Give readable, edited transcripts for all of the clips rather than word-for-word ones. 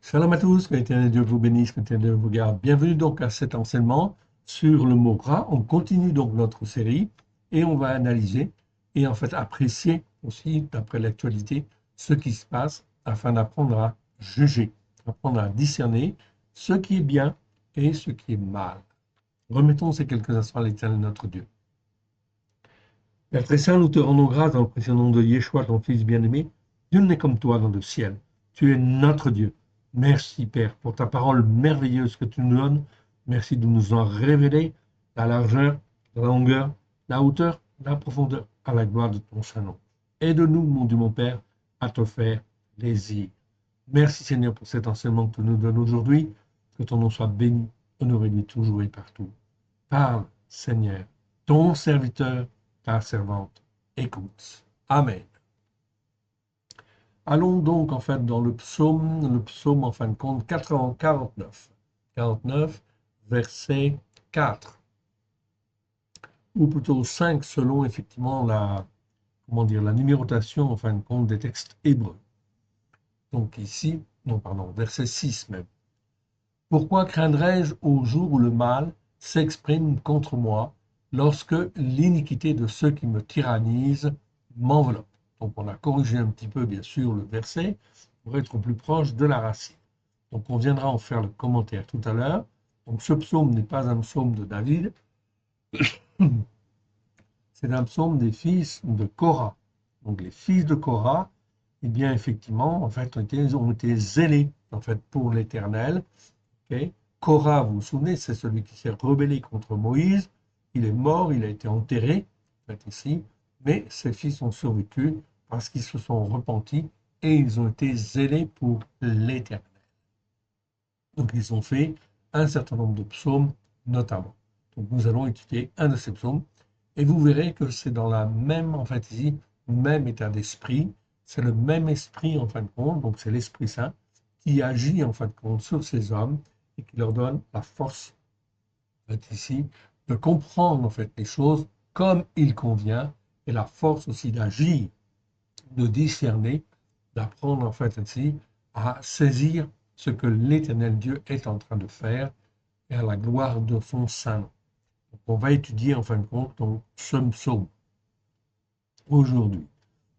Shalom à tous, que l'Éternel Dieu vous bénisse, que l'Éternel vous garde. Bienvenue donc à cet enseignement sur le mot gras. On continue donc notre série et on va analyser et en fait apprécier aussi, d'après l'actualité, ce qui se passe afin d'apprendre à juger, apprendre à discerner ce qui est bien et ce qui est mal. Remettons ces quelques instants à l'Éternel notre Dieu. Père très saint, nous te rendons grâce dans le précieux nom de Yeshua, ton Fils bien-aimé. Nul n'est comme toi dans le ciel. Tu es notre Dieu. Merci, Père, pour ta parole merveilleuse que tu nous donnes. Merci de nous en révéler la largeur, la longueur, la hauteur, la profondeur, à la gloire de ton Saint-Nom. Aide-nous, mon Dieu, mon Père, à te faire plaisir. Merci, Seigneur, pour cet enseignement que tu nous donnes aujourd'hui. Que ton nom soit béni, honoré lui toujours et partout. Parle, Seigneur, ton serviteur, ta servante, écoute. Amen. Allons donc en fait dans le psaume en fin de compte 49, 49, verset 4, ou plutôt 5 selon effectivement la numérotation en fin de compte des textes hébreux. Donc ici, non pardon, verset 6 même. Pourquoi craindrais-je au jour où le mal s'exprime contre moi, lorsque l'iniquité de ceux qui me tyrannisent m'enveloppe? Donc on a corrigé un petit peu, bien sûr, le verset pour être plus proche de la racine. Donc on viendra en faire le commentaire tout à l'heure. Donc ce psaume n'est pas un psaume de David, c'est un psaume des fils de Korah. Donc les fils de Korah, eh bien effectivement, en fait, ont été zélés en fait pour l'Éternel. Okay. Korah, vous vous souvenez, c'est celui qui s'est rebellé contre Moïse. Il est mort, il a été enterré, en fait, ici, mais ses fils ont survécu parce qu'ils se sont repentis et ils ont été zélés pour l'Éternel. Donc, ils ont fait un certain nombre de psaumes, notamment. Donc, nous allons étudier un de ces psaumes et vous verrez que c'est dans la même, en fait, ici, même état d'esprit. C'est le même esprit, en fin de compte, donc c'est l'Esprit Saint qui agit, en fin de compte, sur ces hommes et qui leur donne la force, en fait, ici, de comprendre, en fait, les choses comme il convient et la force aussi d'agir, de discerner, d'apprendre, en fait, ici, à saisir ce que l'Éternel Dieu est en train de faire et à la gloire de son Saint-Nom. On va étudier, en fin de compte, donc, ce psaume aujourd'hui.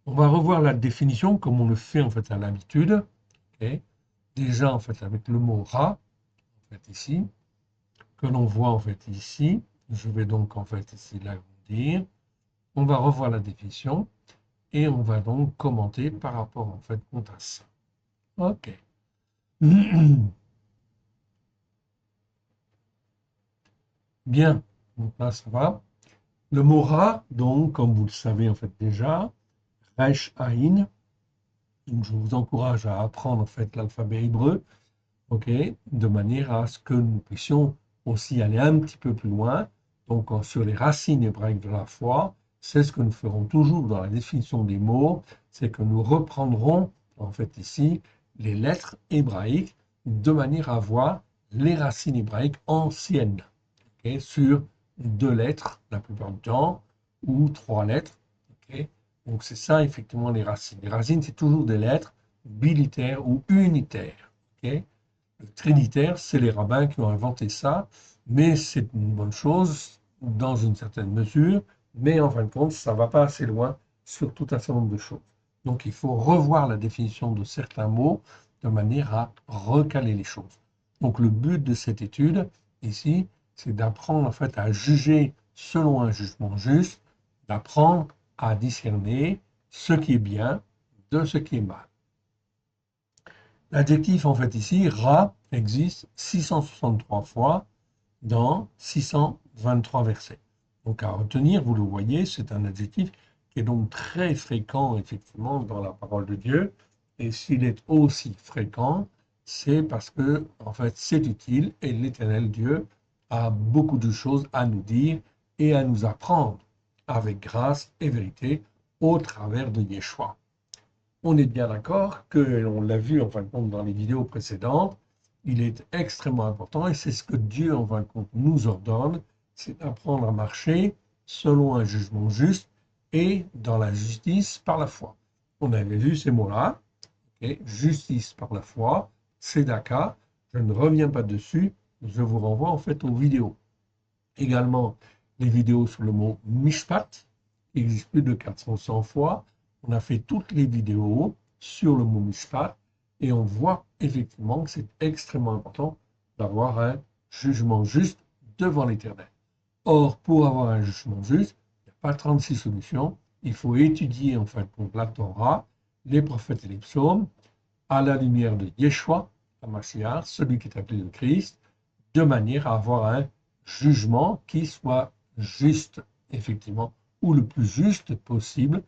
On va revoir la définition comme on le fait, en fait, à l'habitude. Okay. Déjà, en fait, avec le mot rat, en fait, ici, que l'on voit en fait ici. Je vais donc en fait ici l'agrandir. On va revoir la définition et on va donc commenter par rapport en fait à ça. Ok. Bien. Donc là ça va. Le mot ra, donc comme vous le savez en fait déjà, Resh Aïn. Donc je vous encourage à apprendre en fait l'alphabet hébreu, ok, de manière à ce que nous puissions aussi aller un petit peu plus loin. Donc, sur les racines hébraïques de la foi, c'est ce que nous ferons toujours dans la définition des mots, c'est que nous reprendrons, en fait, ici, les lettres hébraïques de manière à voir les racines hébraïques anciennes, okay, sur 2 lettres, la plupart du temps, ou 3 lettres. Okay. Donc, c'est ça, effectivement, les racines. Les racines, c'est toujours des lettres bilitaires ou unitaires. Okay. Le trinitaire, c'est les rabbins qui ont inventé ça, mais c'est une bonne chose dans une certaine mesure, mais en fin de compte, ça ne va pas assez loin sur tout un certain nombre de choses. Donc il faut revoir la définition de certains mots de manière à recaler les choses. Donc le but de cette étude, ici, c'est d'apprendre en fait à juger selon un jugement juste, d'apprendre à discerner ce qui est bien de ce qui est mal. L'adjectif, en fait, ici, ra, existe 663 fois dans 623 versets. Donc, à retenir, vous le voyez, c'est un adjectif qui est donc très fréquent, effectivement, dans la parole de Dieu. Et s'il est aussi fréquent, c'est parce que, en fait, c'est utile et l'Éternel Dieu a beaucoup de choses à nous dire et à nous apprendre avec grâce et vérité au travers de Yeshua. On est bien d'accord que, on l'a vu en fin de compte dans les vidéos précédentes, il est extrêmement important et c'est ce que Dieu en fin de compte nous ordonne, c'est d'apprendre à marcher selon un jugement juste et dans la justice par la foi. On avait vu ces mots-là, okay, justice par la foi Tzedaka. Je ne reviens pas dessus, je vous renvoie en fait aux vidéos. Également, les vidéos sur le mot Mishpat, qui existe plus de 400 fois. On a fait toutes les vidéos sur le mot Mishpat et on voit effectivement que c'est extrêmement important d'avoir un jugement juste devant l'Éternel. Or, pour avoir un jugement juste, il n'y a pas 36 solutions. Il faut étudier en fin de compte la Torah, les prophètes et les psaumes, à la lumière de Yeshua, la Mashiach, celui qui est appelé le Christ, de manière à avoir un jugement qui soit juste, effectivement, ou le plus juste possible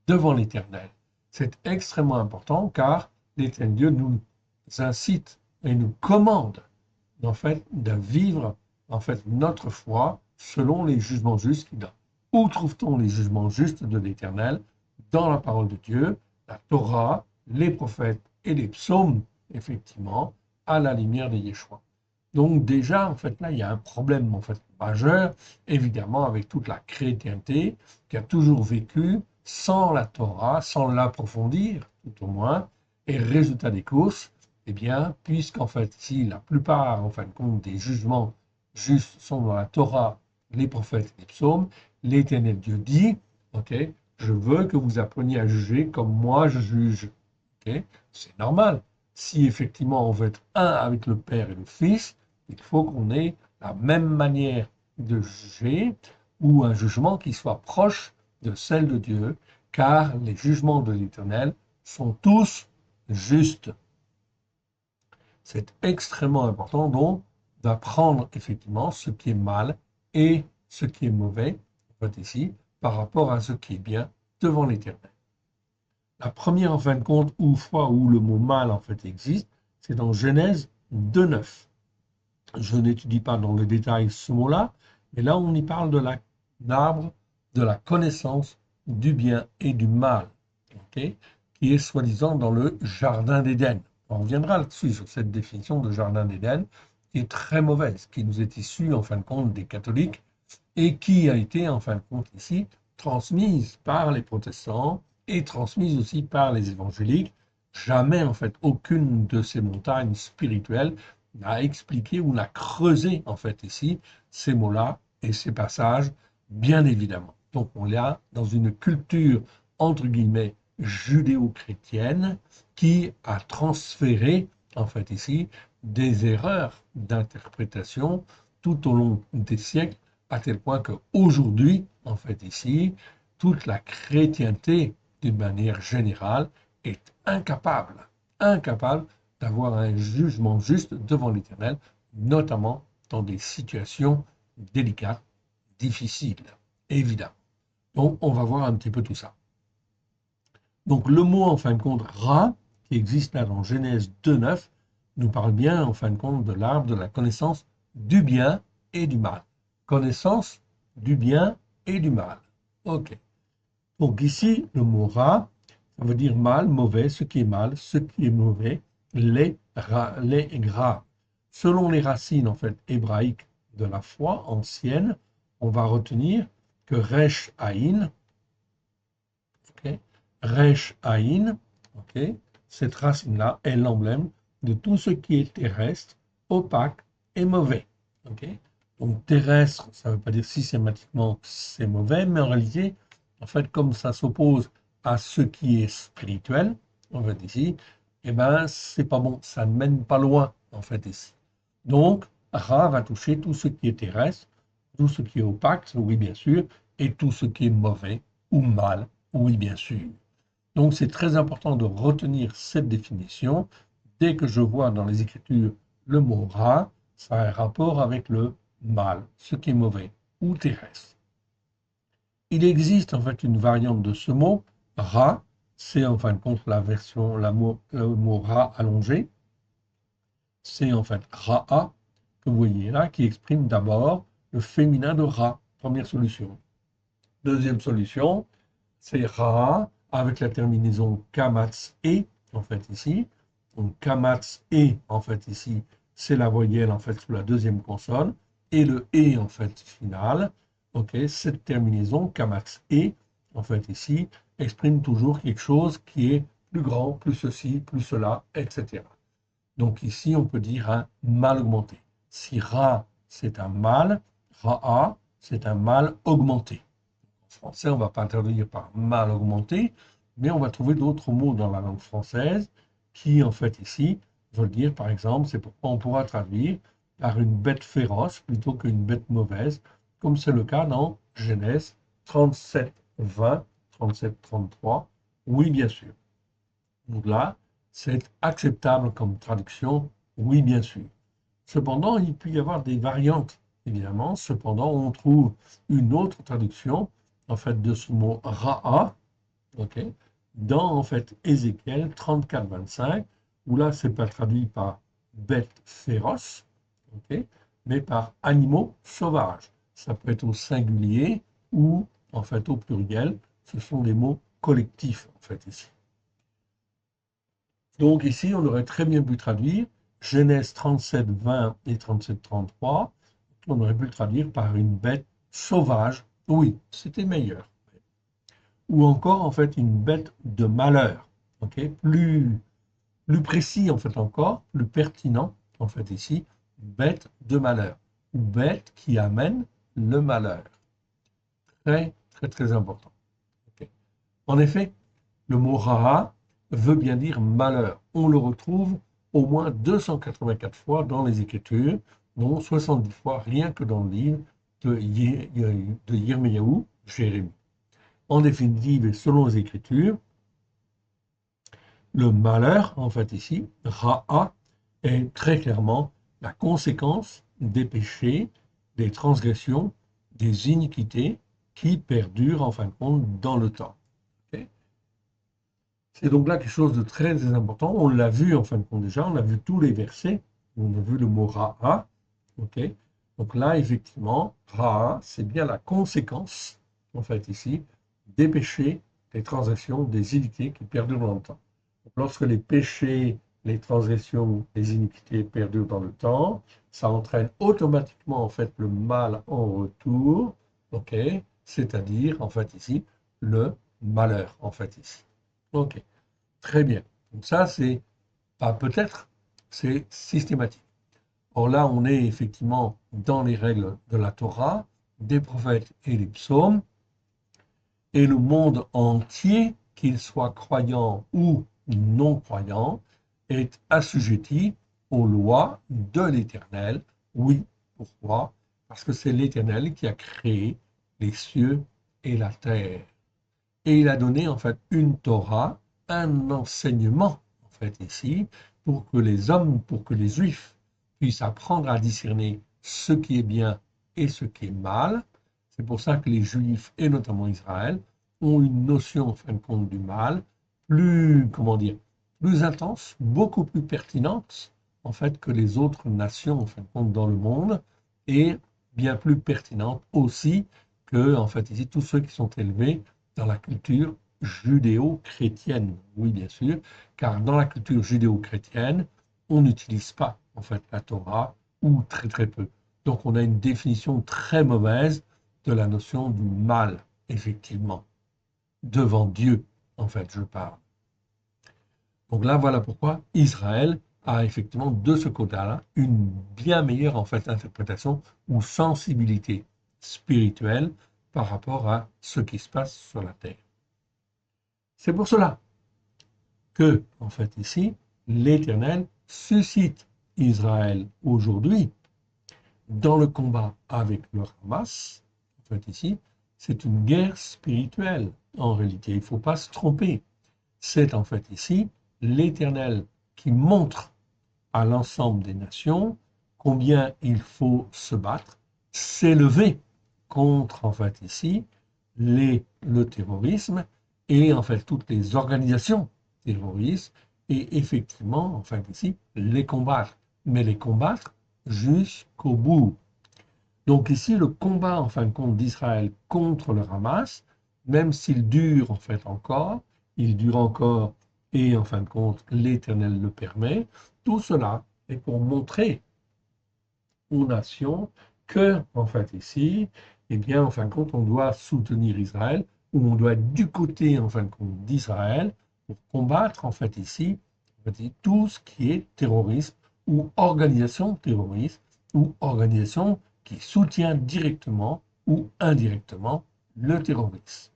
devant l'Éternel. C'est extrêmement important car l'Éternel Dieu nous incite et nous commande en fait de vivre en fait notre foi selon les jugements justes qu'il a. Où trouve-t-on les jugements justes de l'Éternel? Dans la parole de Dieu, la Torah, les prophètes et les psaumes, effectivement, à la lumière de Yeshua. Donc déjà, en fait, là, il y a un problème en fait majeur, évidemment, avec toute la chrétienté qui a toujours vécu sans la Torah, sans l'approfondir, tout au moins. Et résultat des courses, eh bien, puisqu'en fait, si la plupart, en fin de compte, des jugements justes sont dans la Torah, les prophètes et les psaumes, l'Éternel Dieu dit, ok, je veux que vous appreniez à juger comme moi je juge. Ok, c'est normal. Si effectivement on veut être un avec le Père et le Fils, il faut qu'on ait la même manière de juger ou un jugement qui soit proche de celle de Dieu, car les jugements de l'Éternel sont tous justes. C'est extrêmement important donc d'apprendre effectivement ce qui est mal et ce qui est mauvais, en fait ici, par rapport à ce qui est bien devant l'Éternel. La première en fin de compte fois où le mot mal en fait existe, c'est dans Genèse 2,9. Je n'étudie pas dans le détail ce mot-là, mais là on y parle de l'arbre de la connaissance du bien et du mal, okay, qui est soi-disant dans le jardin d'Éden. On reviendra là-dessus sur cette définition de jardin d'Éden, qui est très mauvaise, qui nous est issue en fin de compte des catholiques et qui a été en fin de compte ici transmise par les protestants et transmise aussi par les évangéliques. Jamais en fait aucune de ces montagnes spirituelles n'a expliqué ou n'a creusé en fait ici ces mots-là et ces passages, bien évidemment. Donc on est là dans une culture entre guillemets judéo-chrétienne qui a transféré en fait ici des erreurs d'interprétation tout au long des siècles, à tel point qu'aujourd'hui, en fait ici, toute la chrétienté, d'une manière générale, est incapable d'avoir un jugement juste devant l'Éternel, notamment dans des situations délicates, difficiles, évidemment. Donc, on va voir un petit peu tout ça. Donc, le mot, en fin de compte, Ra, qui existe là dans Genèse 2,9, nous parle bien, en fin de compte, de l'arbre de la connaissance du bien et du mal. Connaissance du bien et du mal. Ok. Donc ici, le mot Ra, ça veut dire mal, mauvais, ce qui est mal, ce qui est mauvais, laid et gras. Selon les racines en fait hébraïques de la foi ancienne, on va retenir que Resh Aïn, okay, Resh Aïn, okay, cette racine-là est l'emblème de tout ce qui est terrestre, opaque et mauvais. Okay. Donc terrestre, ça ne veut pas dire systématiquement que c'est mauvais, mais en réalité, en fait, comme ça s'oppose à ce qui est spirituel, en fait ici, eh ben, c'est pas bon, ça ne mène pas loin, en fait ici. Donc, Ra va toucher tout ce qui est terrestre, tout ce qui est opaque, oui bien sûr, et tout ce qui est mauvais ou mal, oui bien sûr. Donc c'est très important de retenir cette définition. Dès que je vois dans les Écritures le mot Ra, ça a un rapport avec le mal, ce qui est mauvais ou terrestre. Il existe en fait une variante de ce mot, Ra, c'est en fin de compte la version, le mot Ra allongé, c'est en fait Ra'a, que vous voyez là, qui exprime d'abord le féminin de Ra, première solution. Deuxième solution, c'est Ra avec la terminaison Kamatz et, en fait ici. Donc Kamatz et, en fait ici, c'est la voyelle en fait sous la deuxième consonne, et le et en fait final. Ok, cette terminaison Kamatz et, en fait ici, exprime toujours quelque chose qui est plus grand, plus ceci, plus cela, etc. Donc ici, on peut dire un mal augmenté. Si Ra, c'est un mal, Ra'a, c'est un mal augmenté. En français, on ne va pas traduire par mal augmenté, mais on va trouver d'autres mots dans la langue française qui, en fait, ici, veulent dire, par exemple, c'est pourquoi on pourra traduire par une bête féroce plutôt qu'une bête mauvaise, comme c'est le cas dans Genèse 37, 20, 37, 33. Oui, bien sûr. Donc là, c'est acceptable comme traduction, oui, bien sûr. Cependant, il peut y avoir des variantes, évidemment. Cependant, on trouve une autre traduction, en fait, de ce mot ra'a, ok, dans, en fait, Ézéchiel 34, 25, où là, c'est pas traduit par bête féroce, ok, mais par animaux sauvages. Ça peut être au singulier ou, en fait, au pluriel. Ce sont des mots collectifs, en fait, ici. Donc ici, on aurait très bien pu traduire Genèse 37, 20 et 37, 33. On aurait pu le traduire par une bête sauvage. Oui, c'était meilleur. Ou encore, en fait, une bête de malheur. Ok, plus précis, en fait, encore, plus pertinent, en fait, ici, bête de malheur. Ou bête qui amène le malheur. Très, très, très important. Ok. En effet, le mot Raha veut bien dire malheur. On le retrouve au moins 284 fois dans les Écritures, dont 70 fois rien que dans le livre de Yirmiyahu, Jérémie. En définitive, et selon les Écritures, le malheur, en fait ici, Ra'a, est très clairement la conséquence des péchés, des transgressions, des iniquités qui perdurent en fin de compte dans le temps. Ok. C'est donc là quelque chose de très, très important. On l'a vu en fin de compte déjà, on a vu tous les versets, on a vu le mot Ra'a. Ok. Donc là, effectivement, Ra'a, c'est bien la conséquence, en fait, ici, des péchés, des transgressions, des iniquités qui perdurent dans le temps. Donc, lorsque les péchés, les transgressions, les iniquités perdurent dans le temps, ça entraîne automatiquement, en fait, le mal en retour, ok, c'est-à-dire, en fait, ici, le malheur, en fait, ici. Ok. Très bien. Donc ça, c'est pas peut-être, c'est systématique. Or là, on est effectivement dans les règles de la Torah, des prophètes et des psaumes, et le monde entier, qu'il soit croyant ou non croyant, est assujetti aux lois de l'Éternel. Oui, pourquoi? Parce que c'est l'Éternel qui a créé les cieux et la terre. Et il a donné en fait une Torah, un enseignement en fait ici, pour que les hommes, pour que les Juifs puissent apprendre à discerner ce qui est bien et ce qui est mal. C'est pour ça que les Juifs, et notamment Israël, ont une notion en fin de compte du mal plus, comment dire, plus intense, beaucoup plus pertinente en fait que les autres nations en fin de compte dans le monde, et bien plus pertinente aussi que en fait ici tous ceux qui sont élevés dans la culture judéo-chrétienne. Oui, bien sûr, car dans la culture judéo-chrétienne, on n'utilise pas en fait la Torah ou très très peu. Donc on a une définition très mauvaise de la notion du mal, effectivement, devant Dieu, en fait, je parle. Donc là, voilà pourquoi Israël a effectivement de ce côté-là une bien meilleure en fait interprétation ou sensibilité spirituelle par rapport à ce qui se passe sur la terre. C'est pour cela que, en fait, ici, l'Éternel suscite Israël aujourd'hui dans le combat avec le Hamas. En fait, ici, c'est une guerre spirituelle. En réalité, il ne faut pas se tromper. C'est en fait ici l'Éternel qui montre à l'ensemble des nations combien il faut se battre, s'élever contre, en fait, ici, le terrorisme et, en fait, toutes les organisations terroristes et, effectivement, en fait, ici, les combattre, mais les combattre jusqu'au bout. Donc ici, le combat, en fin de compte, d'Israël contre le Hamas, même s'il dure, en fait, encore, il dure encore, et en fin de compte, l'Éternel le permet, tout cela est pour montrer aux nations que, en fait, ici, eh bien, en fin de compte, on doit soutenir Israël, ou on doit être du côté, en fin de compte, d'Israël, pour combattre, en fait, ici, en fait, tout ce qui est terrorisme ou organisation terroriste ou organisation qui soutient directement ou indirectement le terrorisme.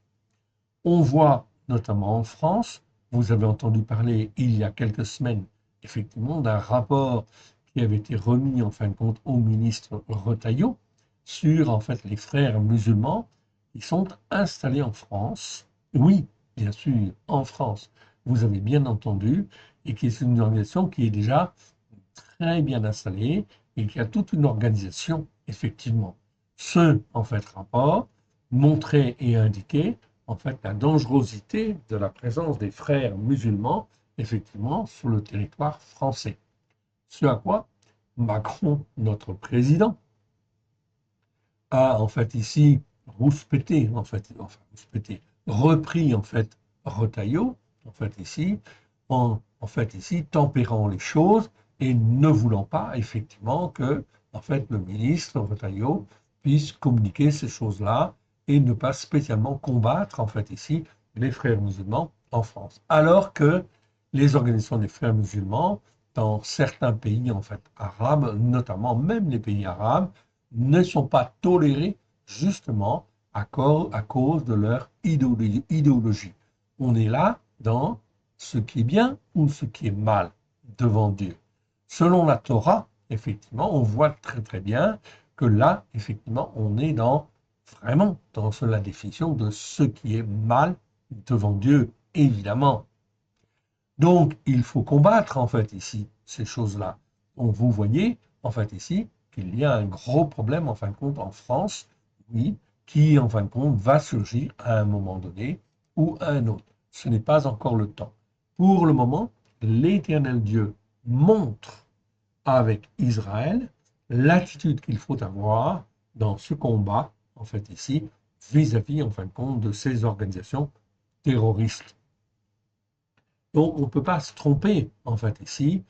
On voit notamment en France, vous avez entendu parler il y a quelques semaines, effectivement, d'un rapport qui avait été remis en fin de compte au ministre Retailleau sur en fait les frères musulmans qui sont installés en France. Oui, bien sûr, en France, vous avez bien entendu, et qui est une organisation qui est déjà très bien installée et qui a toute une organisation, effectivement. Ce, en fait, rapport montrait et indiquait, en fait, la dangerosité de la présence des frères musulmans, effectivement, sur le territoire français. Ce à quoi Macron, notre président, a, en fait, ici, rouspété, en fait, enfin, rouspété, repris, en fait, Retailleau, en fait, ici, en fait, ici, tempérant les choses et ne voulant pas, effectivement, que, en fait, le ministre Retailleau puisse communiquer ces choses-là et ne pas spécialement combattre, en fait, ici, les frères musulmans en France. Alors que les organisations des frères musulmans, dans certains pays, en fait, arabes, notamment même les pays arabes, ne sont pas tolérés justement à cause de leur idéologie. On est là dans ce qui est bien ou ce qui est mal devant Dieu. Selon la Torah, effectivement, on voit très très bien que là, effectivement, on est vraiment dans la définition de ce qui est mal devant Dieu, évidemment. Donc, il faut combattre, en fait, ici, ces choses-là. Donc, vous voyez, en fait, ici, qu'il y a un gros problème, en fin de compte, en France, oui, qui, en fin de compte, va surgir à un moment donné ou à un autre. Ce n'est pas encore le temps. Pour le moment, l'Éternel Dieu montre avec Israël l'attitude qu'il faut avoir dans ce combat, en fait, ici, vis-à-vis, en fin de compte, de ces organisations terroristes. Donc, on ne peut pas se tromper, en fait, ici.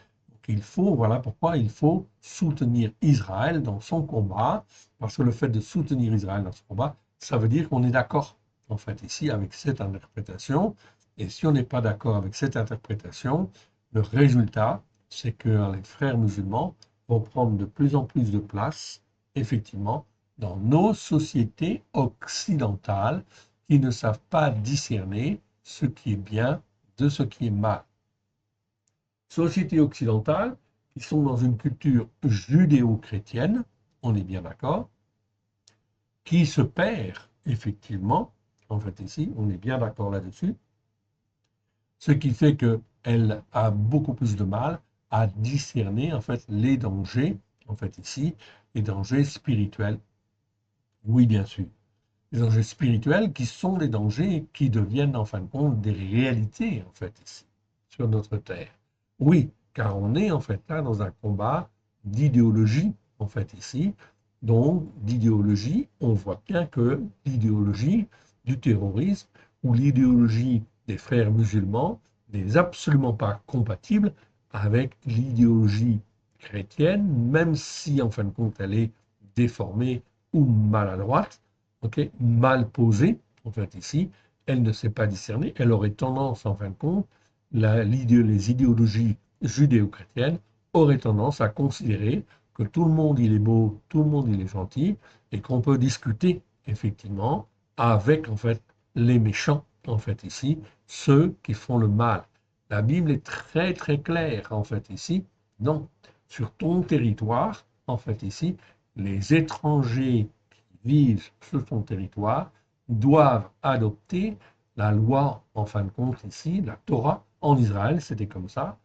Donc, voilà pourquoi il faut soutenir Israël dans son combat, parce que le fait de soutenir Israël dans son combat, ça veut dire qu'on est d'accord, en fait, ici, avec cette interprétation. Et si on n'est pas d'accord avec cette interprétation, le résultat, c'est que les frères musulmans vont prendre de plus en plus de place, effectivement, dans nos sociétés occidentales qui ne savent pas discerner ce qui est bien de ce qui est mal. Sociétés occidentales qui sont dans une culture judéo-chrétienne, on est bien d'accord, qui se perd effectivement, en fait ici, on est bien d'accord là-dessus, ce qui fait qu'elle a beaucoup plus de mal à discerner en fait les dangers, en fait ici, les dangers spirituels. Oui, bien sûr. Les dangers spirituels qui sont des dangers qui deviennent en fin de compte des réalités en fait ici, sur notre terre. Oui, car on est en fait là dans un combat d'idéologie en fait ici. Donc d'idéologie, on voit bien que l'idéologie du terrorisme ou l'idéologie des frères musulmans n'est absolument pas compatible avec l'idéologie chrétienne, même si en fin de compte elle est déformée ou maladroite, ok, mal posée, en fait ici, elle ne sait pas discerner, elle aurait tendance, en fin de compte, les idéologies judéo-chrétiennes auraient tendance à considérer que tout le monde il est beau, tout le monde il est gentil, et qu'on peut discuter, effectivement, avec, en fait, les méchants, en fait ici, ceux qui font le mal. La Bible est très très claire, en fait ici, non, sur ton territoire, en fait ici, les étrangers vivent sur son territoire doivent adopter la loi, en fin de compte ici, la Torah, en Israël, c'était comme ça.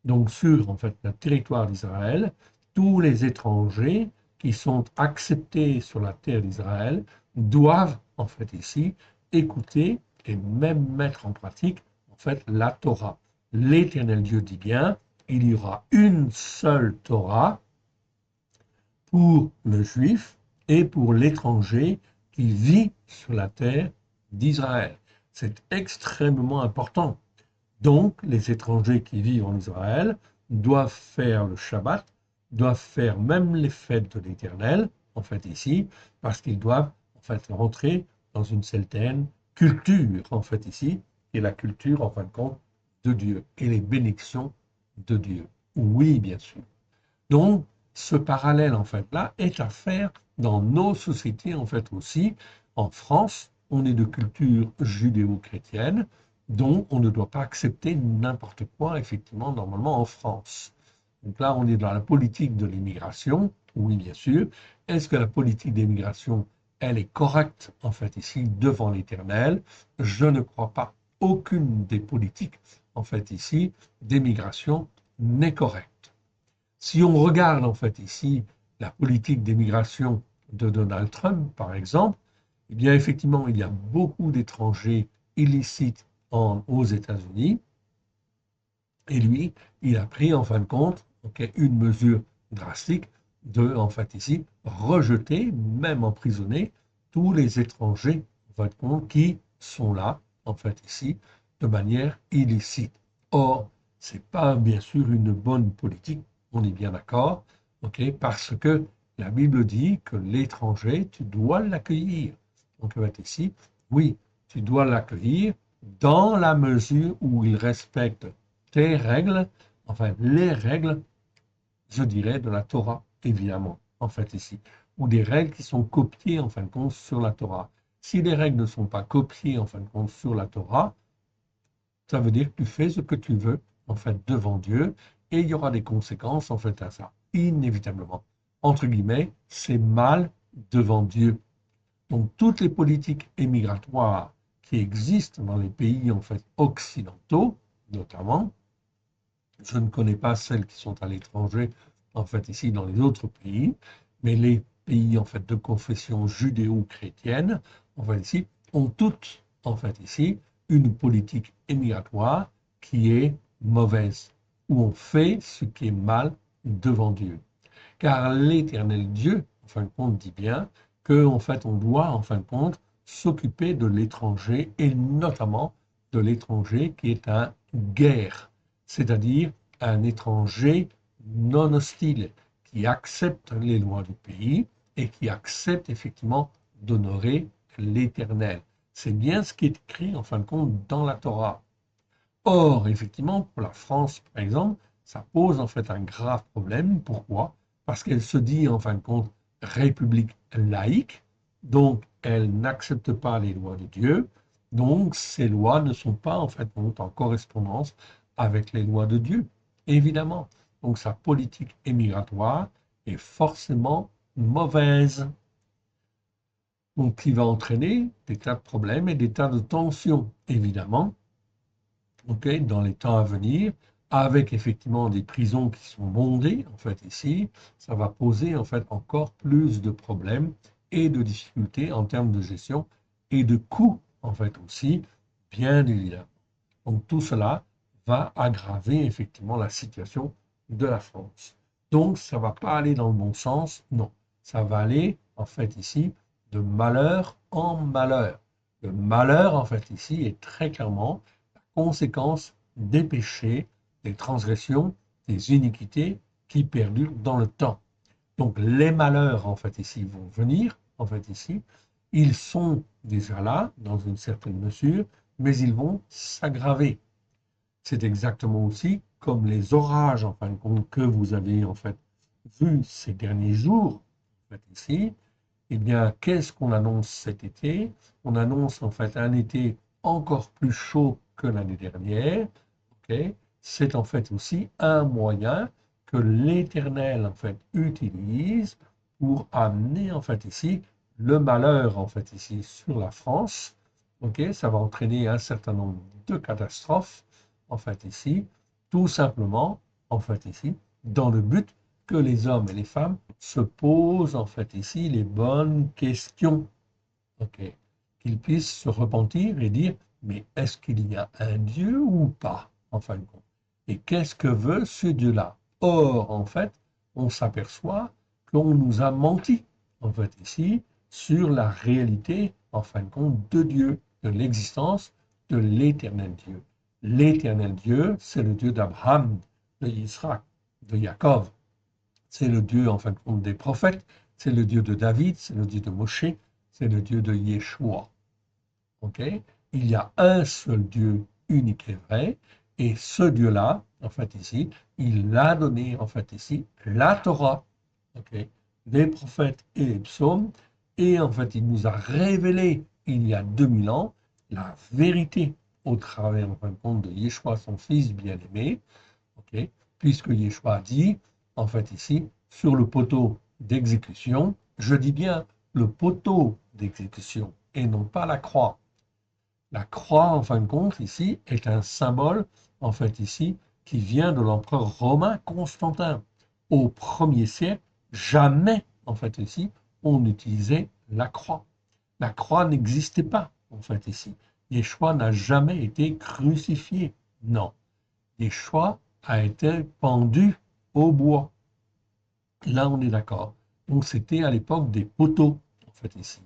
Donc sur, en fait, le territoire d'Israël, tous les étrangers qui sont acceptés sur la terre d'Israël doivent, en fait, ici, écouter et même mettre en pratique, en fait, la Torah. L'Éternel Dieu dit bien, il y aura une seule Torah pour le juif et pour l'étranger qui vit sur la terre d'Israël. C'est extrêmement important. Donc, les étrangers qui vivent en Israël doivent faire le Shabbat, doivent faire même les fêtes de l'Éternel, en fait ici, parce qu'ils doivent en fait rentrer dans une certaine culture, en fait ici, et la culture, en fin de compte, de Dieu et les bénédictions de Dieu. Oui, bien sûr. Donc, ce parallèle, en fait, là, est à faire dans nos sociétés, en fait, aussi. En France, on est de culture judéo-chrétienne, donc on ne doit pas accepter n'importe quoi, effectivement, normalement, en France. Donc là, on est dans la politique de l'immigration, oui, bien sûr. Est-ce que la politique d'immigration, elle est correcte, en fait, ici, devant l'Éternel? Je ne crois pas. Aucune des politiques, en fait, ici, d'immigration n'est correcte. Si on regarde en fait ici la politique d'immigration de Donald Trump, par exemple, eh bien effectivement, il y a beaucoup d'étrangers illicites aux États-Unis. Et lui, il a pris en fin de compte une mesure drastique de, en fait ici, rejeter, même emprisonner, tous les étrangers, en fin de compte, qui sont là, en fait ici, de manière illicite. Or, ce n'est pas bien sûr une bonne politique, on est bien d'accord, parce que la Bible dit que l'étranger, tu dois l'accueillir. Donc, en fait ici, oui, tu dois l'accueillir dans la mesure où il respecte tes règles, enfin les règles, je dirais, de la Torah, évidemment, en fait ici, ou des règles qui sont copiées, en fin de compte, sur la Torah. Si les règles ne sont pas copiées, en fin de compte, sur la Torah, ça veut dire que tu fais ce que tu veux, en fait, devant Dieu, et il y aura des conséquences, en fait, à ça, inévitablement. Entre guillemets, c'est mal devant Dieu. Donc, toutes les politiques émigratoires qui existent dans les pays, en fait, occidentaux, notamment, je ne connais pas celles qui sont à l'étranger, en fait, ici dans les autres pays, mais les pays, en fait, de confession judéo-chrétienne, en fait, ici, ont toutes, en fait, ici, une politique émigratoire qui est mauvaise, où on fait ce qui est mal devant Dieu. Car l'Éternel Dieu, en fin de compte, dit bien que, en fait, on doit, en fin de compte, s'occuper de l'étranger et notamment de l'étranger qui est un guerre, c'est-à-dire un étranger non hostile, qui accepte les lois du pays et qui accepte effectivement d'honorer l'Éternel. C'est bien ce qui est écrit, en fin de compte, dans la Torah. Or, effectivement, pour la France, par exemple, ça pose en fait un grave problème. Pourquoi? Parce qu'elle se dit, en fin de compte, république laïque, donc elle n'accepte pas les lois de Dieu, donc ces lois ne sont pas en fait en correspondance avec les lois de Dieu, évidemment. Donc sa politique émigratoire est forcément mauvaise, donc qui va entraîner des tas de problèmes et des tas de tensions, évidemment, dans les temps à venir, avec effectivement des prisons qui sont bondées, en fait, ici, ça va poser en fait encore plus de problèmes et de difficultés en termes de gestion et de coûts, en fait, aussi, bien évidemment. Donc tout cela va aggraver effectivement la situation de la France. Donc ça ne va pas aller dans le bon sens, non. Ça va aller, en fait, ici, de malheur en malheur. Le malheur, en fait, ici, est très clairement conséquence des péchés, des transgressions, des iniquités qui perdurent dans le temps. Donc les malheurs, en fait, ici, vont venir, en fait, ici. Ils sont déjà là, dans une certaine mesure, mais ils vont s'aggraver. C'est exactement aussi comme les orages, en fin de compte, que vous avez, en fait, vus ces derniers jours, en fait, ici. Eh bien, qu'est-ce qu'on annonce cet été? On annonce, en fait, un été encore plus chaud que l'année dernière. C'est en fait aussi un moyen que l'Éternel en fait utilise pour amener en fait ici le malheur en fait ici sur la France. Ça va entraîner un certain nombre de catastrophes en fait ici, tout simplement en fait ici, dans le but que les hommes et les femmes se posent en fait ici les bonnes questions, qu'ils puissent se repentir et dire mais est-ce qu'il y a un Dieu ou pas en fin de compte? Et qu'est-ce que veut ce Dieu-là? Or, en fait, on s'aperçoit qu'on nous a menti, en fait, ici, sur la réalité, en fin de compte, de Dieu, de l'existence de l'éternel Dieu. L'éternel Dieu, c'est le Dieu d'Abraham, de Israël, de Jacob. C'est le Dieu, en fin de compte, des prophètes. C'est le Dieu de David, c'est le Dieu de Moshe, c'est le Dieu de Yeshua. Il y a un seul Dieu unique et vrai, Et ce Dieu-là, en fait, ici, il a donné, en fait, ici, la Torah, ok, les prophètes et les psaumes, et en fait, il nous a révélé, il y a 2000 ans, la vérité au travers, en fin de compte, de Yeshua, son fils bien-aimé, ok, puisque Yeshua dit, en fait, ici, sur le poteau d'exécution, je dis bien le poteau d'exécution, et non pas la croix. La croix, en fin de compte, ici, est un symbole, en fait, ici, qui vient de l'empereur romain Constantin. Au 1er siècle, jamais, en fait, ici, on utilisait la croix. La croix n'existait pas, en fait, ici. Yeshua n'a jamais été crucifié. Non. Yeshua a été pendu au bois. Là, on est d'accord. Donc, c'était à l'époque des poteaux, en fait, ici.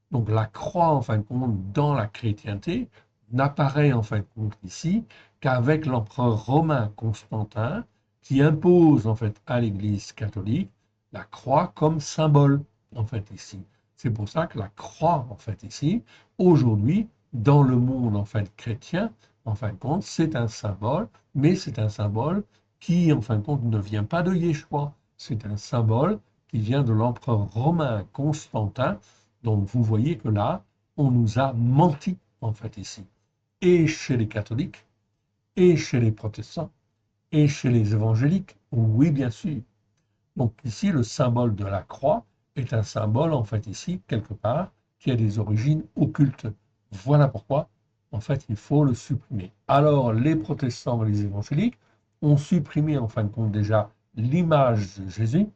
Donc, la croix, en fin de compte, dans la chrétienté, n'apparaît, en fin de compte, ici, qu'avec l'empereur romain Constantin, qui impose, en fait, à l'Église catholique, la croix comme symbole, en fait, ici. C'est pour ça que la croix, en fait, ici, aujourd'hui, dans le monde, en fait, chrétien, en fin de compte, c'est un symbole, mais c'est un symbole qui, en fin de compte, ne vient pas de Yeshua. C'est un symbole qui vient de l'empereur romain Constantin. Donc vous voyez que là, on nous a menti, en fait, ici. Et chez les catholiques, et chez les protestants, et chez les évangéliques. Oui, bien sûr. Donc ici, le symbole de la croix est un symbole, en fait, ici, quelque part, qui a des origines occultes. Voilà pourquoi, en fait, il faut le supprimer. Alors, les protestants et les évangéliques ont supprimé, en fin de compte, déjà l'image de Jésus,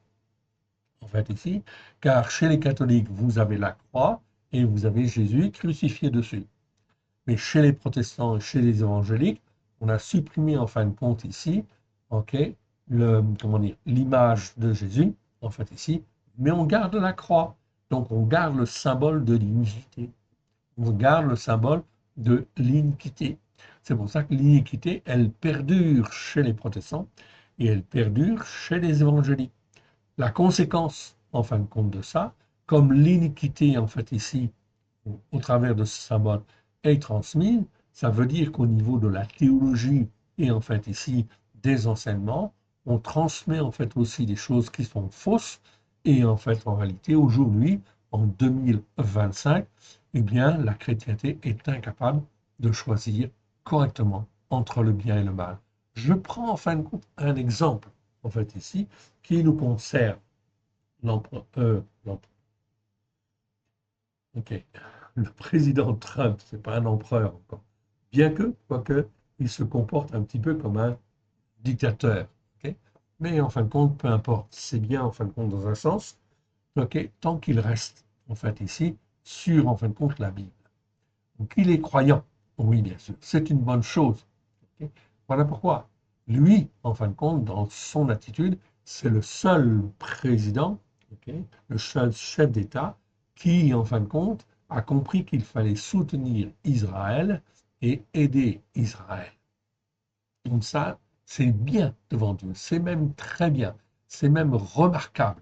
en fait, ici, car chez les catholiques, vous avez la croix et vous avez Jésus crucifié dessus. Mais chez les protestants et chez les évangéliques, on a supprimé, en fin de compte, ici, ok, comment dire, l'image de Jésus, en fait, ici, mais on garde la croix. Donc, on garde le symbole de l'iniquité. On garde le symbole de l'iniquité. C'est pour ça que l'iniquité, elle perdure chez les protestants et elle perdure chez les évangéliques. La conséquence, en fin de compte de ça, comme l'iniquité, en fait, ici, au travers de ce symbole, est transmise, ça veut dire qu'au niveau de la théologie et, en fait, ici, des enseignements, on transmet, en fait, aussi des choses qui sont fausses. Et, en fait, en réalité, aujourd'hui, en 2025, eh bien, la chrétienté est incapable de choisir correctement entre le bien et le mal. Je prends, en fin de compte, un exemple, en fait, ici, qui nous concerne. L'empereur, ok, le président Trump, c'est pas un empereur encore. Bien que, quoique, il se comporte un petit peu comme un dictateur. Ok. Mais en fin de compte, peu importe. C'est bien, en fin de compte, dans un sens, ok, tant qu'il reste, en fait, ici, sur, en fin de compte, la Bible. Donc, il est croyant. Oui, bien sûr. C'est une bonne chose. Ok. Voilà pourquoi. Lui, en fin de compte, dans son attitude, c'est le seul président, ok, le seul chef d'État qui, en fin de compte, a compris qu'il fallait soutenir Israël et aider Israël. Donc ça, c'est bien devant Dieu, c'est même très bien, c'est même remarquable.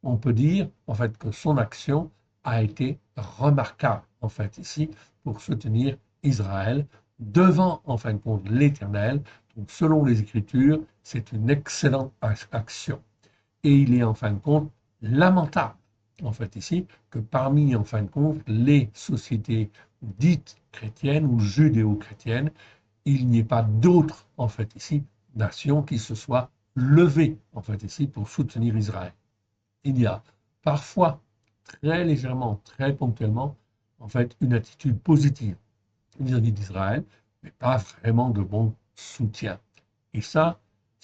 On peut dire, en fait, que son action a été remarquable, en fait, ici, pour soutenir Israël devant, en fin de compte, l'Éternel. Donc, selon les Écritures, c'est une excellente action. Et il est, en fin de compte, lamentable, en fait, ici, que parmi, en fin de compte, les sociétés dites chrétiennes ou judéo-chrétiennes, il n'y ait pas d'autres, en fait, ici, nations qui se soient levées, en fait, ici, pour soutenir Israël. Il y a parfois, très légèrement, très ponctuellement, en fait, une attitude positive vis-à-vis d'Israël, mais pas vraiment de bon soutien. Et ça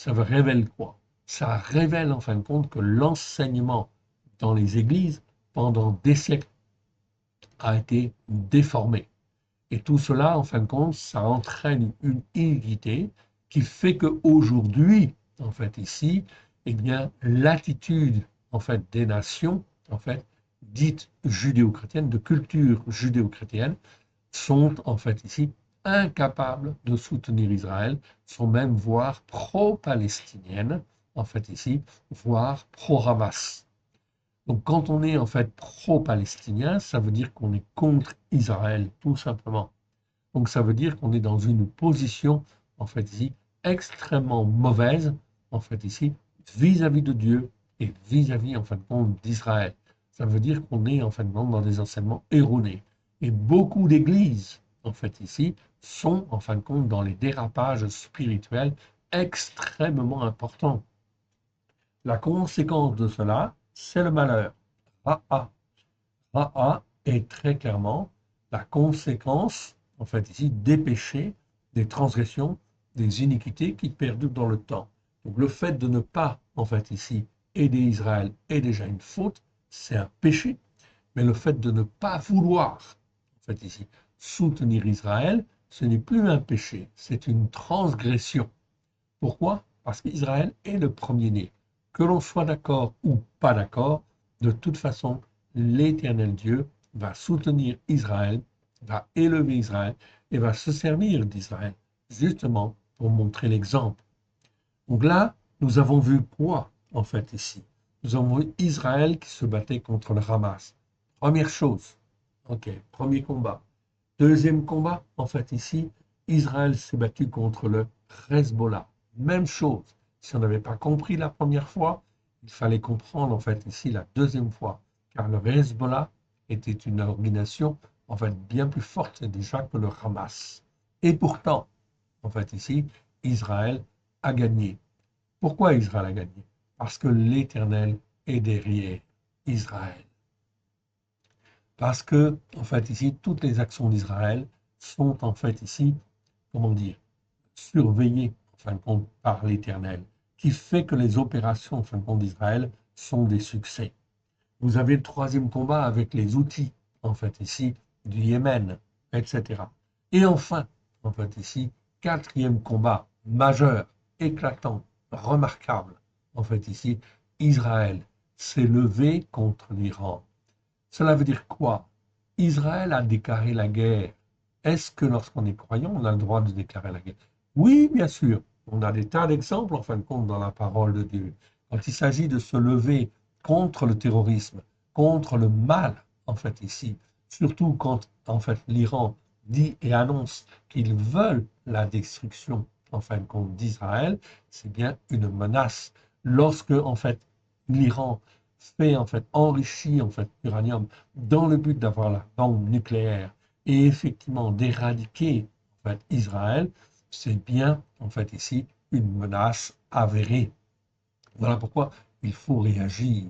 révèle quoi? Ça révèle en fin de compte que l'enseignement dans les églises pendant des siècles a été déformé. Et tout cela, en fin de compte, ça entraîne une iniquité qui fait qu'aujourd'hui, en fait, ici, eh bien, l'attitude, en fait, des nations, en fait, dites judéo-chrétiennes, de culture judéo-chrétienne, sont, en fait, ici, incapables de soutenir Israël, sont même, voire pro-palestiniennes, en fait, ici, voire pro-Hamas. Donc, quand on est, en fait, pro-palestinien, ça veut dire qu'on est contre Israël, tout simplement. Donc ça veut dire qu'on est dans une position en fait ici, extrêmement mauvaise, en fait ici, vis-à-vis de Dieu et vis-à-vis, en fin de compte, d'Israël. Ça veut dire qu'on est, en fin de compte, dans des enseignements erronés. Et beaucoup d'églises, en fait ici, sont, en fin de compte, dans les dérapages spirituels extrêmement importants. La conséquence de cela, c'est le malheur. Ra'a. Ra'a est très clairement la conséquence, en fait, ici, des péchés, des transgressions, des iniquités qui perdurent dans le temps. Donc, le fait de ne pas, en fait, ici, aider Israël est déjà une faute, c'est un péché, mais le fait de ne pas vouloir, en fait, ici, soutenir Israël, ce n'est plus un péché, c'est une transgression. Pourquoi? Parce qu'Israël est le premier-né. Que l'on soit d'accord ou pas d'accord, de toute façon, l'Éternel Dieu va soutenir Israël, va élever Israël et va se servir d'Israël, justement pour montrer l'exemple. Donc là, nous avons vu quoi, en fait, ici? Nous avons vu Israël qui se battait contre le Hamas. Première chose, ok, premier combat. Deuxième combat, en fait, ici, Israël s'est battu contre le Hezbollah. Même chose. Si on n'avait pas compris la première fois, il fallait comprendre, en fait, ici, la deuxième fois. Car le Hezbollah était une organisation, en fait, bien plus forte déjà que le Hamas. Et pourtant, en fait, ici, Israël a gagné. Pourquoi Israël a gagné? Parce que l'Éternel est derrière Israël. Parce que, en fait, ici, toutes les actions d'Israël sont, en fait, ici, comment dire, surveillées, en fin de compte, par l'Éternel, qui fait que les opérations, en fin de compte, d'Israël sont des succès. Vous avez le troisième combat avec les outils, en fait, ici, du Yémen, etc. Et enfin, en fait, ici, quatrième combat majeur, éclatant, remarquable, en fait, ici, Israël s'est levé contre l'Iran. Cela veut dire quoi? Israël a déclaré la guerre. Est-ce que lorsqu'on est croyant, on a le droit de déclarer la guerre? Oui, bien sûr. On a des tas d'exemples, en fin de compte, dans la parole de Dieu. Quand il s'agit de se lever contre le terrorisme, contre le mal, en fait, ici, surtout quand, en fait, l'Iran dit et annonce qu'ils veulent la destruction, en fin de compte, d'Israël, c'est bien une menace. Lorsque, en fait, l'Iran fait en fait enrichir en fait l'uranium dans le but d'avoir la bombe nucléaire et effectivement d'éradiquer en fait Israël, c'est bien en fait ici une menace avérée. Voilà pourquoi il faut réagir.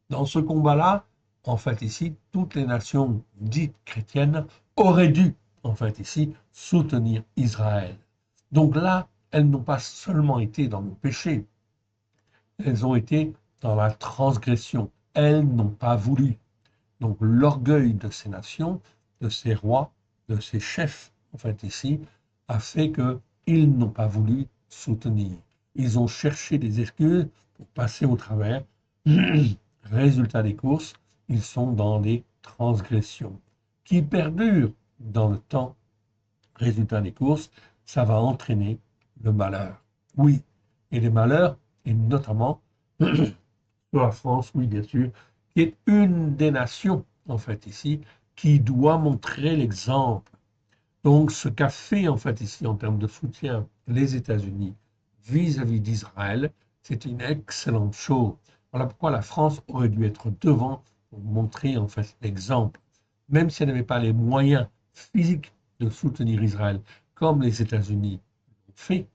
Dans ce combat-là, en fait ici, toutes les nations dites chrétiennes auraient dû en fait ici soutenir Israël. Donc là, elles n'ont pas seulement été dans le péché, elles ont été dans la transgression. Elles n'ont pas voulu. Donc l'orgueil de ces nations, de ces rois, de ces chefs, en fait ici, a fait qu'ils n'ont pas voulu soutenir. Ils ont cherché des excuses pour passer au travers. Résultat des courses, ils sont dans des transgressions qui perdurent dans le temps. Résultat des courses, ça va entraîner le malheur. Oui, et les malheurs, et notamment sur la France, oui, bien sûr, qui est une des nations, en fait, ici, qui doit montrer l'exemple. Donc, ce qu'a fait, en fait, ici, en termes de soutien, les États-Unis vis-à-vis d'Israël, c'est une excellente chose. Voilà pourquoi la France aurait dû être devant pour montrer, en fait, l'exemple. Même si elle n'avait pas les moyens physiques de soutenir Israël, comme les États-Unis l'ont fait,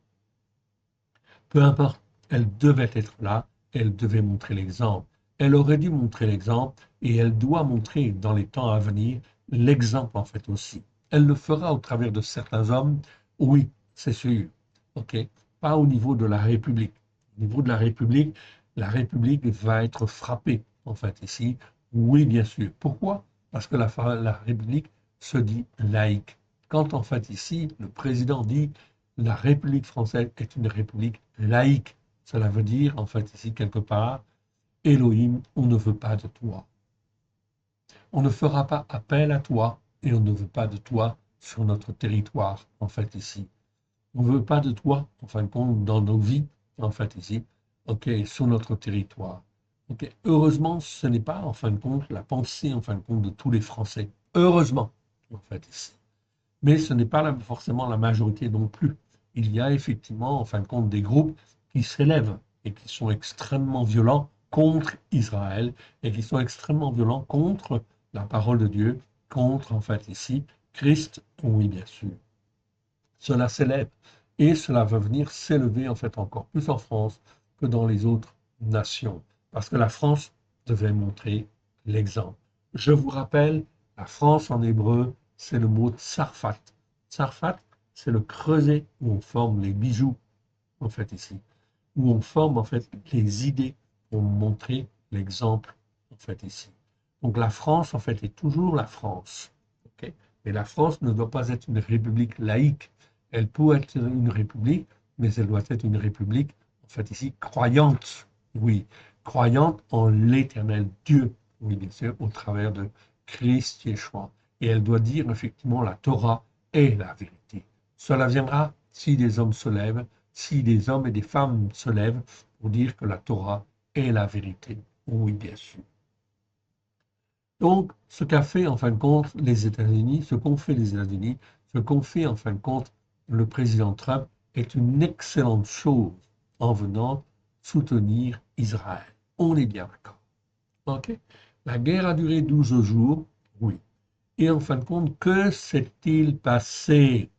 peu importe, elle devait être là, elle devait montrer l'exemple. Elle aurait dû montrer l'exemple et elle doit montrer dans les temps à venir l'exemple en fait aussi. Elle le fera au travers de certains hommes, oui, c'est sûr. OK? Pas au niveau de la République. Au niveau de la République va être frappée en fait ici. Oui, bien sûr. Pourquoi? Parce que la République se dit laïque. Quand en fait ici, le président dit la République française est une république laïque. Cela veut dire, en fait, ici, quelque part, Elohim, on ne veut pas de toi. On ne fera pas appel à toi et on ne veut pas de toi sur notre territoire, en fait, ici. On ne veut pas de toi, en fin de compte, dans nos vies, en fait, ici, OK, sur notre territoire. OK. Heureusement, ce n'est pas, en fin de compte, la pensée, en fin de compte, de tous les Français. Heureusement, en fait, ici. Mais ce n'est pas forcément la majorité non plus. il y a effectivement, en fin de compte, des groupes qui s'élèvent et qui sont extrêmement violents contre Israël et qui sont extrêmement violents contre la parole de Dieu, contre, en fait, ici, Christ, oui, bien sûr. Cela s'élève et cela va venir s'élever, en fait, encore plus en France que dans les autres nations, parce que la France devait montrer l'exemple. Je vous rappelle, la France en hébreu, c'est le mot tsarfat. Tsarfat, c'est le creuset où on forme les bijoux, en fait, ici, où on forme, en fait, les idées pour montrer l'exemple, en fait, ici. Donc la France, en fait, est toujours la France. Okay. Mais la France ne doit pas être une république laïque. Elle peut être une république, mais elle doit être une république, en fait, ici, croyante. Oui, croyante en l'éternel Dieu. Oui, bien sûr, au travers de Christ Yeshua. Et elle doit dire, effectivement, la Torah est la vérité. Cela viendra si des hommes se lèvent, si des hommes et des femmes se lèvent pour dire que la Torah est la vérité. Oui, bien sûr. Donc, ce qu'a fait en fin de compte les États-Unis, ce qu'ont fait les États-Unis, ce qu'ont fait en fin de compte le président Trump est une excellente chose en venant soutenir Israël. On est bien d'accord. OK? La guerre a duré 12 jours, oui. Et en fin de compte, que s'est-il passé?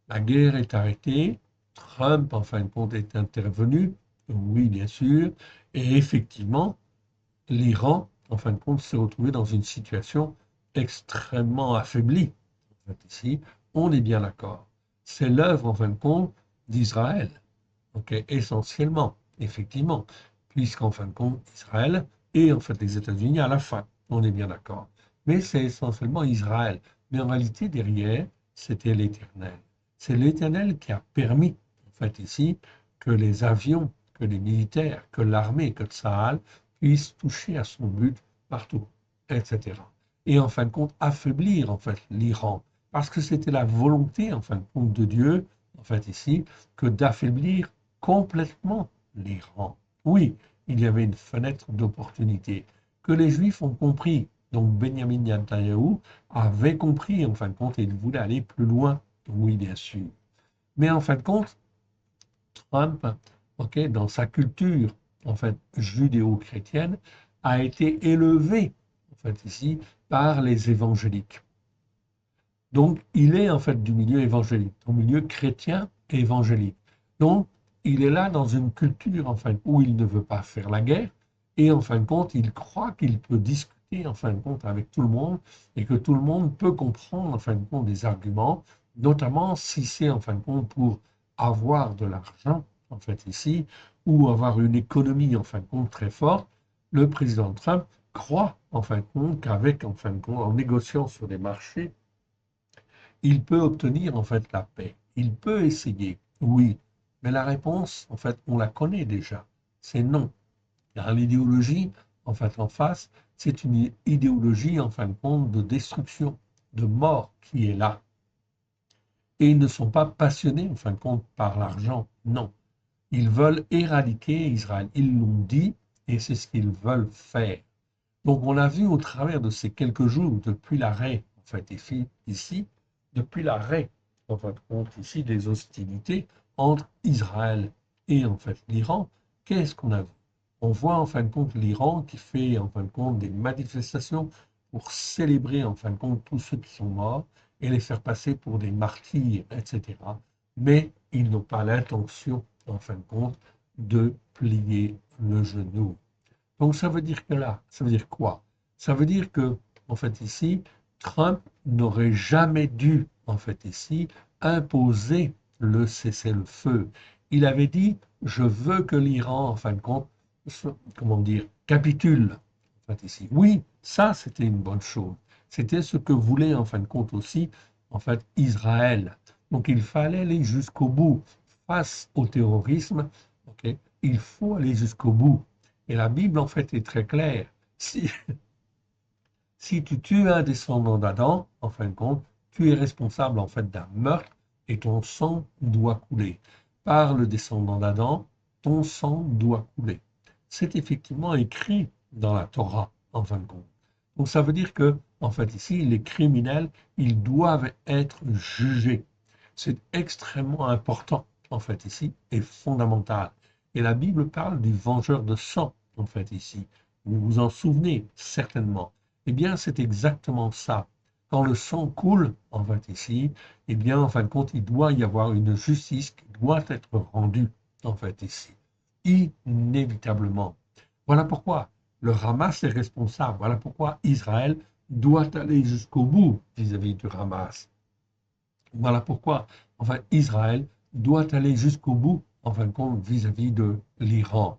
La guerre est arrêtée, Trump, en fin de compte, est intervenu, oui, bien sûr, et effectivement, l'Iran, en fin de compte, s'est retrouvé dans une situation extrêmement affaiblie. En fait, ici, on est bien d'accord. C'est l'œuvre, en fin de compte, d'Israël, okay, essentiellement, effectivement, puisqu'en fin de compte, Israël et en fait les États-Unis à la fin, on est bien d'accord. Mais c'est essentiellement Israël. Mais en réalité, derrière, c'était l'Éternel. C'est l'Éternel qui a permis, en fait, ici, que les avions, que les militaires, que l'armée, que Tsahal puissent toucher à son but partout, etc. Et en fin de compte, affaiblir, en fait, l'Iran. Parce que c'était la volonté, en fin de compte, de Dieu, en fait, ici, que d'affaiblir complètement l'Iran. Oui, il y avait une fenêtre d'opportunité que les Juifs ont compris. Donc Benjamin Netanyahu avait compris en fin de compte et il voulait aller plus loin. Oui, bien sûr. Mais en fin de compte, Trump, ok, dans sa culture en fait judéo-chrétienne, a été élevé en fait ici par les évangéliques. Donc, il est en fait du milieu évangélique, du milieu chrétien et évangélique. Donc, il est là dans une culture en fin, où il ne veut pas faire la guerre et en fin de compte, il croit qu'il peut discuter en fin de compte avec tout le monde et que tout le monde peut comprendre en fin de compte des arguments, notamment si c'est en fin de compte pour avoir de l'argent en fait ici ou avoir une économie en fin de compte très forte. Le président Trump croit en fin de compte qu'avec en fin de compte en négociant sur les marchés il peut obtenir en fait la paix. Il peut essayer, oui, mais la réponse, en fait, on la connaît déjà. C'est non. Car l'idéologie, en fait, en face, c'est une idéologie, en fin de compte, de destruction, de mort qui est là. Et ils ne sont pas passionnés, en fin de compte, par l'argent. Non. Ils veulent éradiquer Israël. Ils l'ont dit et c'est ce qu'ils veulent faire. Donc, on a vu au travers de ces quelques jours, depuis l'arrêt, en fait, ici, depuis l'arrêt, en fin de compte, ici, des hostilités entre Israël et, en fait, l'Iran, qu'est-ce qu'on a vu? On voit, en fin de compte, l'Iran qui fait, en fin de compte, des manifestations pour célébrer, en fin de compte, tous ceux qui sont morts et les faire passer pour des martyrs, etc. Mais ils n'ont pas l'intention, en fin de compte, de plier le genou. Donc ça veut dire que là, ça veut dire quoi? Ça veut dire que, en fait, ici, Trump n'aurait jamais dû, en fait, ici, imposer le cessez-le-feu. Il avait dit, je veux que l'Iran, en fin de compte, comment dire, capitule, en fait, ici. Oui, ça, c'était une bonne chose. C'était ce que voulait, en fin de compte, aussi, en fait, Israël. Donc il fallait aller jusqu'au bout. Face au terrorisme, ok, il faut aller jusqu'au bout. Et la Bible, en fait, est très claire. Si, si tu tues un descendant d'Adam, en fin de compte, tu es responsable, en fait, d'un meurtre et ton sang doit couler. Par le descendant d'Adam, ton sang doit couler. C'est effectivement écrit dans la Torah, en fin de compte. Donc ça veut dire que, en fait, ici, les criminels, ils doivent être jugés. C'est extrêmement important, en fait, ici, est fondamentale. Et la Bible parle du vengeur de sang, en fait, ici. Vous vous en souvenez certainement. Eh bien, c'est exactement ça. Quand le sang coule, en fait, ici, eh bien, en fin de compte, il doit y avoir une justice qui doit être rendue, en fait, ici. Inévitablement. Voilà pourquoi le Hamas est responsable. Voilà pourquoi Israël doit aller jusqu'au bout vis-à-vis du Hamas. Voilà pourquoi, enfin, Israël doit aller jusqu'au bout, en fin de compte, vis-à-vis de l'Iran.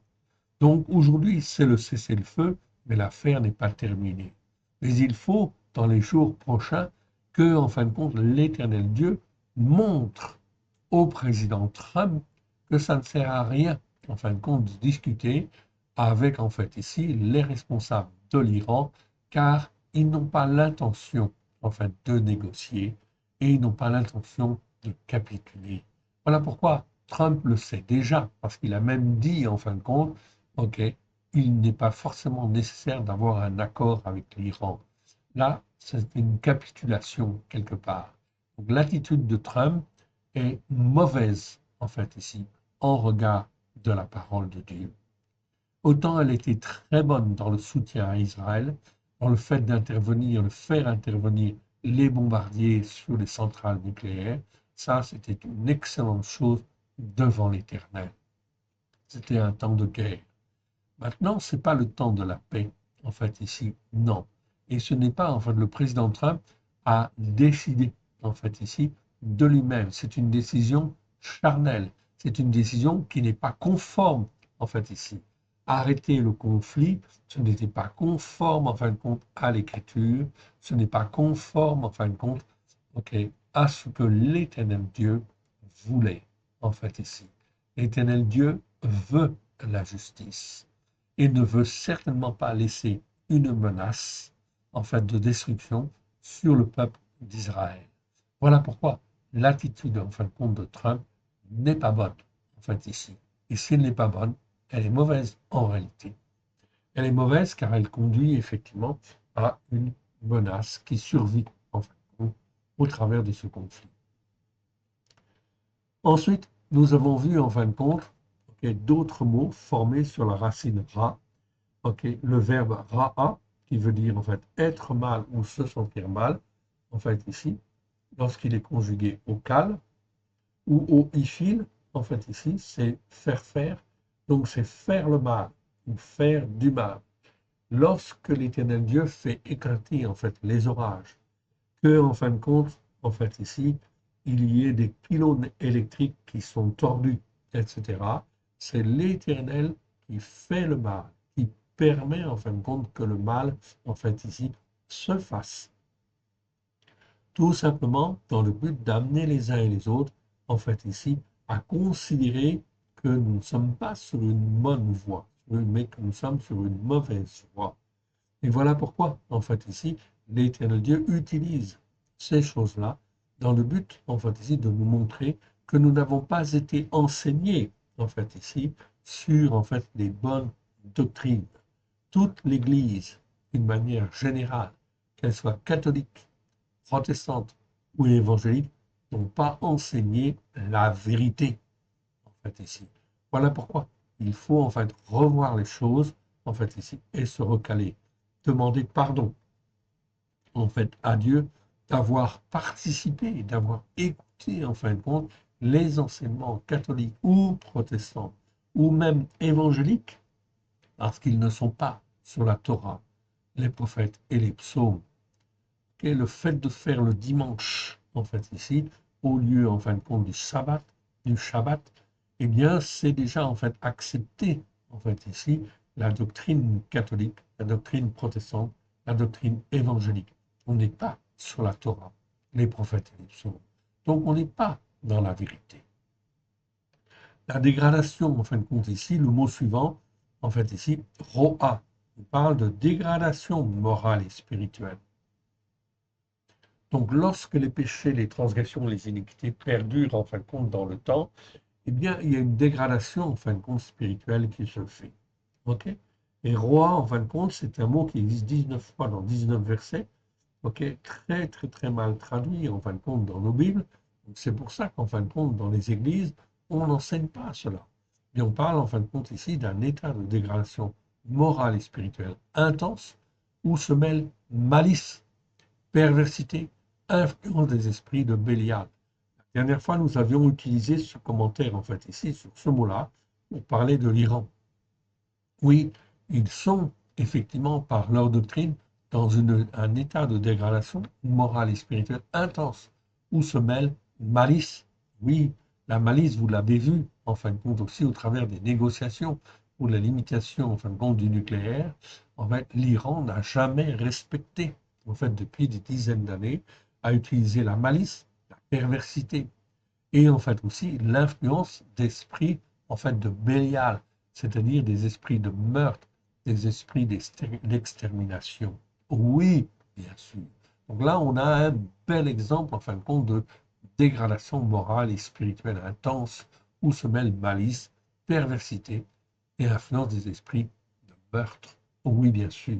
Donc aujourd'hui, c'est le cessez-le-feu, mais l'affaire n'est pas terminée. Mais il faut, dans les jours prochains, que, en fin de compte, l'Éternel Dieu montre au président Trump que ça ne sert à rien, en fin de compte, de discuter avec, en fait, ici, les responsables de l'Iran, car ils n'ont pas l'intention, en fait, de négocier et ils n'ont pas l'intention de capituler. Voilà pourquoi Trump le sait déjà, parce qu'il a même dit, en fin de compte, OK, il n'est pas forcément nécessaire d'avoir un accord avec l'Iran. Là, c'est une capitulation quelque part. Donc l'attitude de Trump est mauvaise, en fait, ici, en regard de la parole de Dieu. Autant elle était très bonne dans le soutien à Israël, dans le fait d'intervenir, de faire intervenir les bombardiers sur les centrales nucléaires, ça c'était une excellente chose devant l'Éternel. C'était un temps de guerre. Maintenant, ce n'est pas le temps de la paix, en fait, ici, non. Et ce n'est pas, en fait, le président Trump a décidé, en fait, ici, de lui-même. C'est une décision charnelle. C'est une décision qui n'est pas conforme, en fait, ici. Arrêter le conflit, ce n'était pas conforme, en fin de compte, à l'écriture. Ce n'est pas conforme, en fin de compte, ok, à ce que l'Éternel Dieu voulait, en fait, ici. L'Éternel Dieu veut la justice et ne veut certainement pas laisser une menace, en fait, de destruction sur le peuple d'Israël. Voilà pourquoi l'attitude, en fin de compte, de Trump n'est pas bonne, en fait, ici. Et si elle n'est pas bonne, elle est mauvaise en réalité. Elle est mauvaise car elle conduit effectivement à une menace qui survit, en fin de compte, au travers de ce conflit. Ensuite, nous avons vu, en fin de compte, d'autres mots formés sur la racine ra, le verbe ra'a, qui veut dire en fait être mal ou se sentir mal, en fait ici, lorsqu'il est conjugué au cal ou au ifil, en fait ici, c'est faire, donc c'est faire le mal ou faire du mal. Lorsque l'Éternel Dieu fait éclater en fait les orages, que en fin de compte, en fait ici, il y ait des pylônes électriques qui sont tordus, etc. C'est l'Éternel qui fait le mal, qui permet en fin de compte que le mal, en fait ici, se fasse. Tout simplement dans le but d'amener les uns et les autres, en fait ici, à considérer que nous ne sommes pas sur une bonne voie, mais que nous sommes sur une mauvaise voie. Et voilà pourquoi, en fait, ici, l'Éternel Dieu utilise ces choses-là dans le but, en fait, ici, de nous montrer que nous n'avons pas été enseignés, en fait, ici, sur, en fait, les bonnes doctrines. Toute l'Église, d'une manière générale, qu'elle soit catholique, protestante ou évangélique, n'ont pas enseigné la vérité, en fait, ici. Voilà pourquoi il faut, en fait, revoir les choses, en fait, ici, et se recaler. Demander pardon, en fait, à Dieu d'avoir participé, d'avoir écouté, en fin de compte, les enseignements catholiques ou protestants, ou même évangéliques, parce qu'ils ne sont pas sur la Torah, les prophètes et les psaumes. Et le fait de faire le dimanche, en fait, ici, au lieu, en fin de compte, du Shabbat, eh bien, c'est déjà, en fait, accepter, en fait, ici, la doctrine catholique, la doctrine protestante, la doctrine évangélique. On n'est pas sur la Torah, les prophètes et les psaumes. Donc, on n'est pas dans la vérité. La dégradation, en fin de compte, ici, le mot suivant, en fait, ici, ro'a, on parle de dégradation morale et spirituelle. Donc, lorsque les péchés, les transgressions, les iniquités perdurent en fin de compte dans le temps, eh bien, il y a une dégradation en fin de compte spirituelle qui se fait. Ok. Et roi, en fin de compte, c'est un mot qui existe 19 fois dans 19 versets. Ok. Très, très, très mal traduit en fin de compte dans nos Bibles. C'est pour ça qu'en fin de compte, dans les églises, on n'enseigne pas cela. Et on parle en fin de compte ici d'un état de dégradation morale et spirituelle intense où se mêlent malice, perversité, influence des esprits de Bélial. La dernière fois, nous avions utilisé ce commentaire, en fait, ici, sur ce mot-là, pour parler de l'Iran. Oui, ils sont, effectivement, par leur doctrine, dans un état de dégradation morale et spirituelle intense, où se mêle malice. Oui, la malice, vous l'avez vu, en fin de compte, aussi au travers des négociations pour la limitation, en fin de compte, du nucléaire. En fait, l'Iran n'a jamais respecté, en fait, depuis des dizaines d'années, à utiliser la malice, la perversité, et en fait aussi l'influence d'esprits en fait de Bélial, c'est-à-dire des esprits de meurtre, des esprits d'extermination. Oui, bien sûr. Donc là, on a un bel exemple en fin de compte de dégradation morale et spirituelle intense où se mêlent malice, perversité et influence des esprits de meurtre. Oui, bien sûr,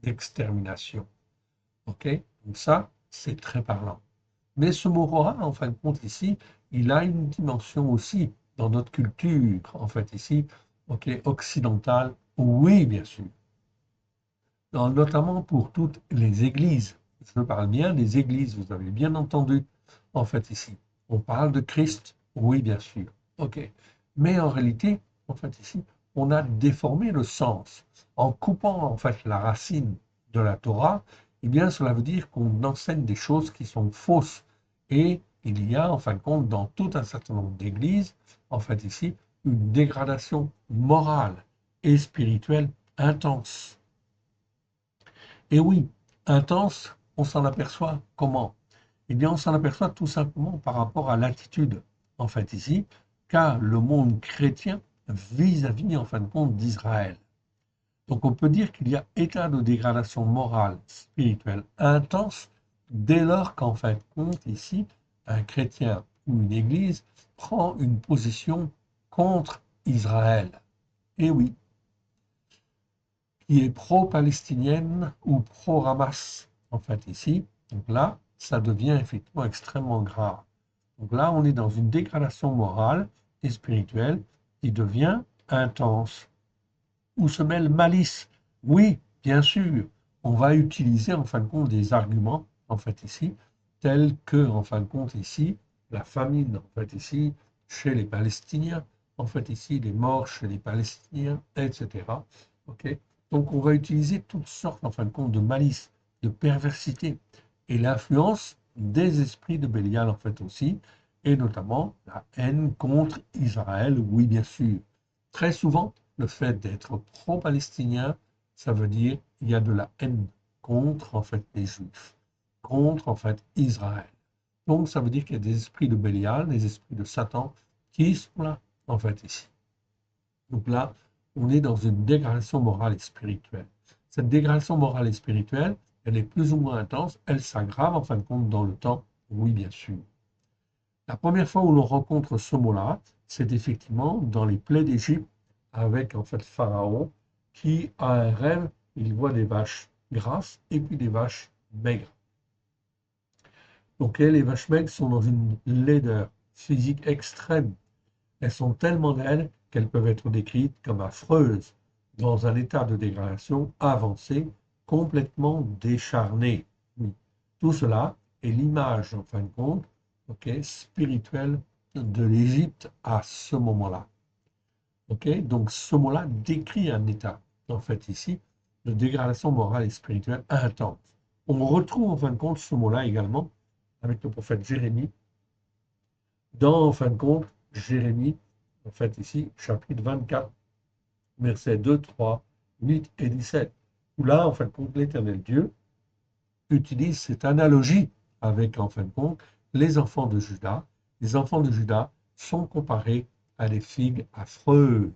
d'extermination. OK? Donc ça, c'est très parlant. Mais ce mot Roha, en fin de compte, ici, il a une dimension aussi dans notre culture, en fait, ici, ok, occidentale, oui, bien sûr. Notamment pour toutes les églises. Je parle bien des églises, vous avez bien entendu, en fait, ici. On parle de Christ, oui, bien sûr. Ok. Mais en réalité, en fait, ici, on a déformé le sens. En coupant, en fait, la racine de la Torah, eh bien, cela veut dire qu'on enseigne des choses qui sont fausses. Et il y a, en fin de compte, dans tout un certain nombre d'églises, en fait, ici, une dégradation morale et spirituelle intense. Et oui, intense, on s'en aperçoit comment? Eh bien, on s'en aperçoit tout simplement par rapport à l'attitude, en fait, ici, qu'a le monde chrétien vis-à-vis, en fin de compte, d'Israël. Donc, on peut dire qu'il y a état de dégradation morale, spirituelle intense, dès lors qu'en fin de compte, ici, un chrétien ou une église prend une position contre Israël. Et oui, qui est pro-palestinienne ou pro-Hamas, en fait, ici. Donc là, ça devient effectivement extrêmement grave. Donc là, on est dans une dégradation morale et spirituelle qui devient intense, où se mêle malice. Oui, bien sûr, on va utiliser en fin de compte des arguments, en fait, ici, tels que, en fin de compte, ici, la famine, en fait, ici, chez les Palestiniens, en fait, ici, les morts chez les Palestiniens, etc. OK? Donc, on va utiliser toutes sortes, en fin de compte, de malice, de perversité, et l'influence des esprits de Bélial, en fait, aussi, et notamment la haine contre Israël, oui, bien sûr. Très souvent, le fait d'être pro-palestinien, ça veut dire qu'il y a de la haine contre, en fait, les Juifs, contre, en fait, Israël. Donc, ça veut dire qu'il y a des esprits de Bélial, des esprits de Satan qui sont là, en fait, ici. Donc là, on est dans une dégradation morale et spirituelle. Cette dégradation morale et spirituelle, elle est plus ou moins intense, elle s'aggrave en fin de compte dans le temps, oui bien sûr. La première fois où l'on rencontre ce mot-là, c'est effectivement dans les plaies d'Égypte avec en fait Pharaon qui a un rêve, il voit des vaches grasses et puis des vaches maigres. Donc les vaches maigres sont dans une laideur physique extrême. Elles sont tellement laides qu'elles peuvent être décrites comme affreuses, dans un état de dégradation avancé, complètement décharné. Oui. Tout cela est l'image, en fin de compte, spirituelle de l'Égypte à ce moment-là. Donc ce mot-là décrit un état, en fait, ici, de dégradation morale et spirituelle intense. On retrouve, en fin de compte, ce mot-là également avec le prophète Jérémie, dans, en fin de compte, Jérémie, en fait, ici, chapitre 24, versets 2, 3, 8 et 17, où là, en fin de compte, l'Éternel Dieu utilise cette analogie avec, en fin de compte, les enfants de Juda. Les enfants de Juda sont comparés à des figues affreuses.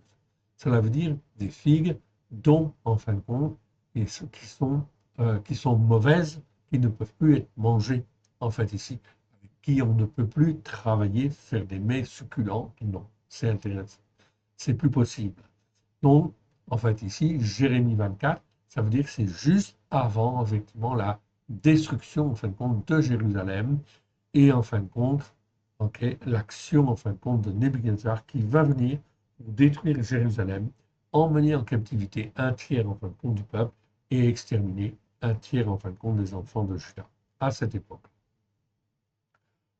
Cela veut dire des figues dont, en fin de compte, qui sont mauvaises, qui ne peuvent plus être mangées, en fait, ici, avec qui on ne peut plus travailler, faire des mets succulents. Non, c'est intéressant. C'est plus possible. Donc, en fait, ici, Jérémie 24, ça veut dire que c'est juste avant, effectivement, la destruction, en fin de compte, de Jérusalem et, en fin de compte, ok, l'action, en fin de compte, de Nebuchadnezzar qui va venir pour détruire Jérusalem, emmener en captivité un tiers, en fin de compte, du peuple et exterminer un tiers, en fin de compte, des enfants de Juda à cette époque.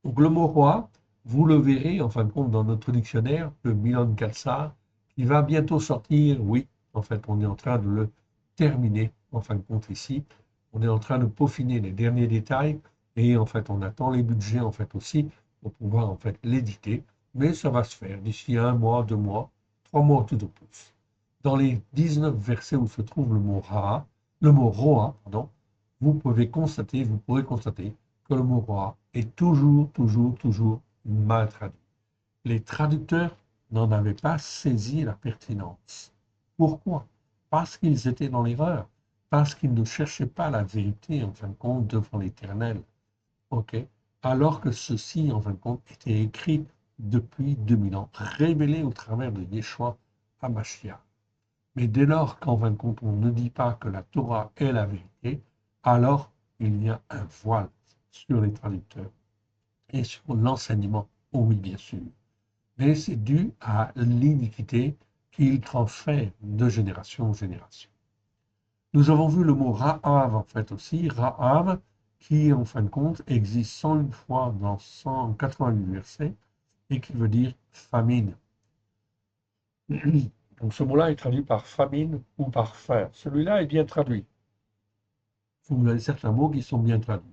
Donc le mot roi, vous le verrez, en fin de compte, dans notre dictionnaire, le Milan Kalsar, qui va bientôt sortir. Oui, en fait, on est en train de le terminer, en fin de compte, ici. On est en train de peaufiner les derniers détails et en fait, on attend les budgets, en fait, aussi pour pouvoir, en fait, l'éditer. Mais ça va se faire d'ici 1 mois, 2 mois, 3 mois tout au plus. Dans les 19 versets où se trouve le mot roi, pardon, vous pourrez constater que le mot roi est toujours, toujours, toujours mal traduit. Les traducteurs n'en avaient pas saisi la pertinence. Pourquoi? Parce qu'ils étaient dans l'erreur, parce qu'ils ne cherchaient pas la vérité, en fin de compte, devant l'Éternel. Ok? Alors que ceci, en fin de compte, était écrit depuis 2000 ans, révélé au travers de Yeshua HaMashiach. Mais dès lors qu'en fin de compte, on ne dit pas que la Torah est la vérité, alors il y a un voile sur les traducteurs et sur l'enseignement, oh oui, bien sûr. Mais c'est dû à l'iniquité qu'ils transfèrent de génération en génération. Nous avons vu le mot Ra'av, en fait, aussi, Ra'av, qui, en fin de compte, existe 101 fois dans 188 versets et qui veut dire famine. Donc ce mot-là est traduit par famine ou par faim. Celui-là est bien traduit. Vous avez certains mots qui sont bien traduits.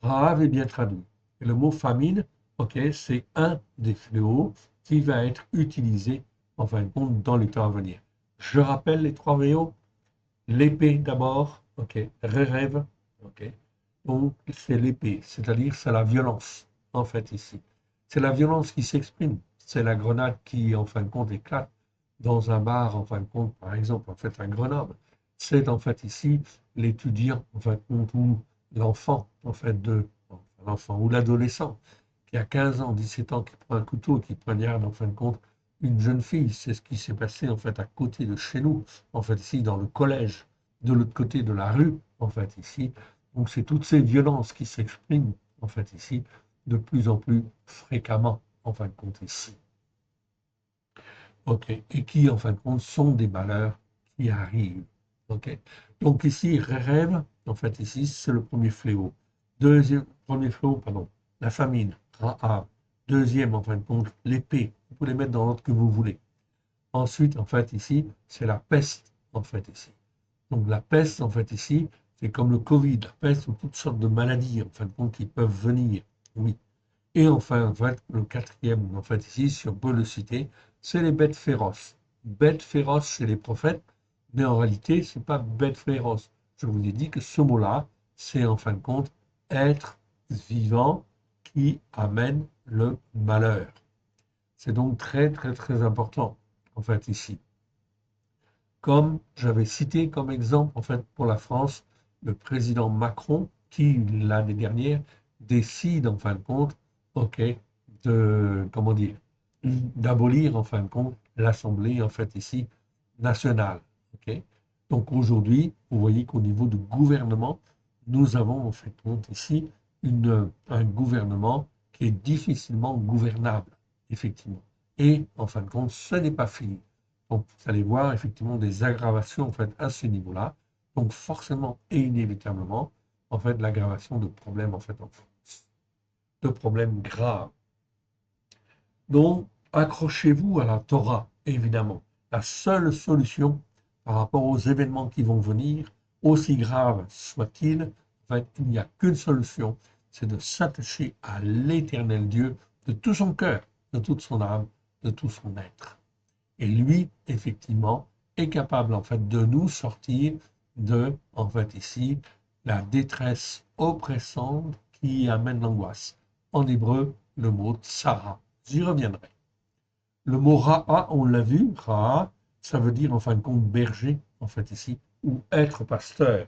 Rahav est bien traduit. Et le mot famine, ok, c'est un des fléaux qui va être utilisé, en fin de compte, dans les temps à venir. Je rappelle les 3 VO. L'épée d'abord, ok, Rerev, ok. Donc c'est l'épée, c'est-à-dire c'est la violence, en fait, ici. C'est la violence qui s'exprime. C'est la grenade qui, en fin de compte, éclate dans un bar, en fin de compte, par exemple, en fait, à Grenoble. C'est en fait ici l'étudiant, en fin de compte, ou l'enfant, en fait, l'enfant ou l'adolescent qui a 15 ans, 17 ans, qui prend un couteau, qui poignarde, en fin de compte, une jeune fille. C'est ce qui s'est passé, en fait, à côté de chez nous, en fait, ici, dans le collège, de l'autre côté de la rue, en fait, ici. Donc, c'est toutes ces violences qui s'expriment, en fait, ici, de plus en plus fréquemment, en fin de compte, ici. OK. Et qui, en fin de compte, sont des malheurs qui arrivent. OK. Donc ici, rêve, en fait, ici, c'est le premier fléau. Premier fléau, pardon, la famine, Rahab. Deuxième, en fin de compte, l'épée. Vous pouvez les mettre dans l'ordre que vous voulez. Ensuite, en fait, ici, c'est la peste, en fait, ici. Donc la peste, en fait, ici, c'est comme le Covid, la peste ou toutes sortes de maladies, en fin de compte, qui peuvent venir. Oui. Et enfin, en fait, le quatrième, en fait, ici, si on peut le citer, c'est les bêtes féroces. Bêtes féroces, c'est les prophètes, mais en réalité, ce n'est pas bêtes féroces. Je vous ai dit que ce mot-là, c'est en fin de compte être vivant qui amène le malheur. C'est donc très, très, très important, en fait, ici. Comme j'avais cité comme exemple, en fait, pour la France, le président Macron, qui, l'année dernière, décide, en fin de compte, OK, comment dire, d'abolir, en fin de compte, l'Assemblée, en fait, ici, nationale. OK? Donc aujourd'hui, vous voyez qu'au niveau du gouvernement, nous avons, en fait, compte ici, un gouvernement qui est difficilement gouvernable, effectivement. Et, en fin de compte, ce n'est pas fini. Donc, vous allez voir effectivement des aggravations en fait, à ce niveau-là. Donc, forcément et inévitablement, en fait, l'aggravation de problèmes en fait, en France, de problèmes graves. Donc, accrochez-vous à la Torah, évidemment. La seule solution par rapport aux événements qui vont venir, aussi graves soient-ils, en fait, il n'y a qu'une solution, c'est de s'attacher à l'éternel Dieu de tout son cœur, de toute son âme, de tout son être. Et lui, effectivement, est capable, en fait, de nous sortir de, en fait, ici, la détresse oppressante qui amène l'angoisse. En hébreu, le mot tsara. J'y reviendrai. Le mot ra'a, on l'a vu, ra'a, ça veut dire, en fin de compte, berger, en fait, ici, ou être pasteur.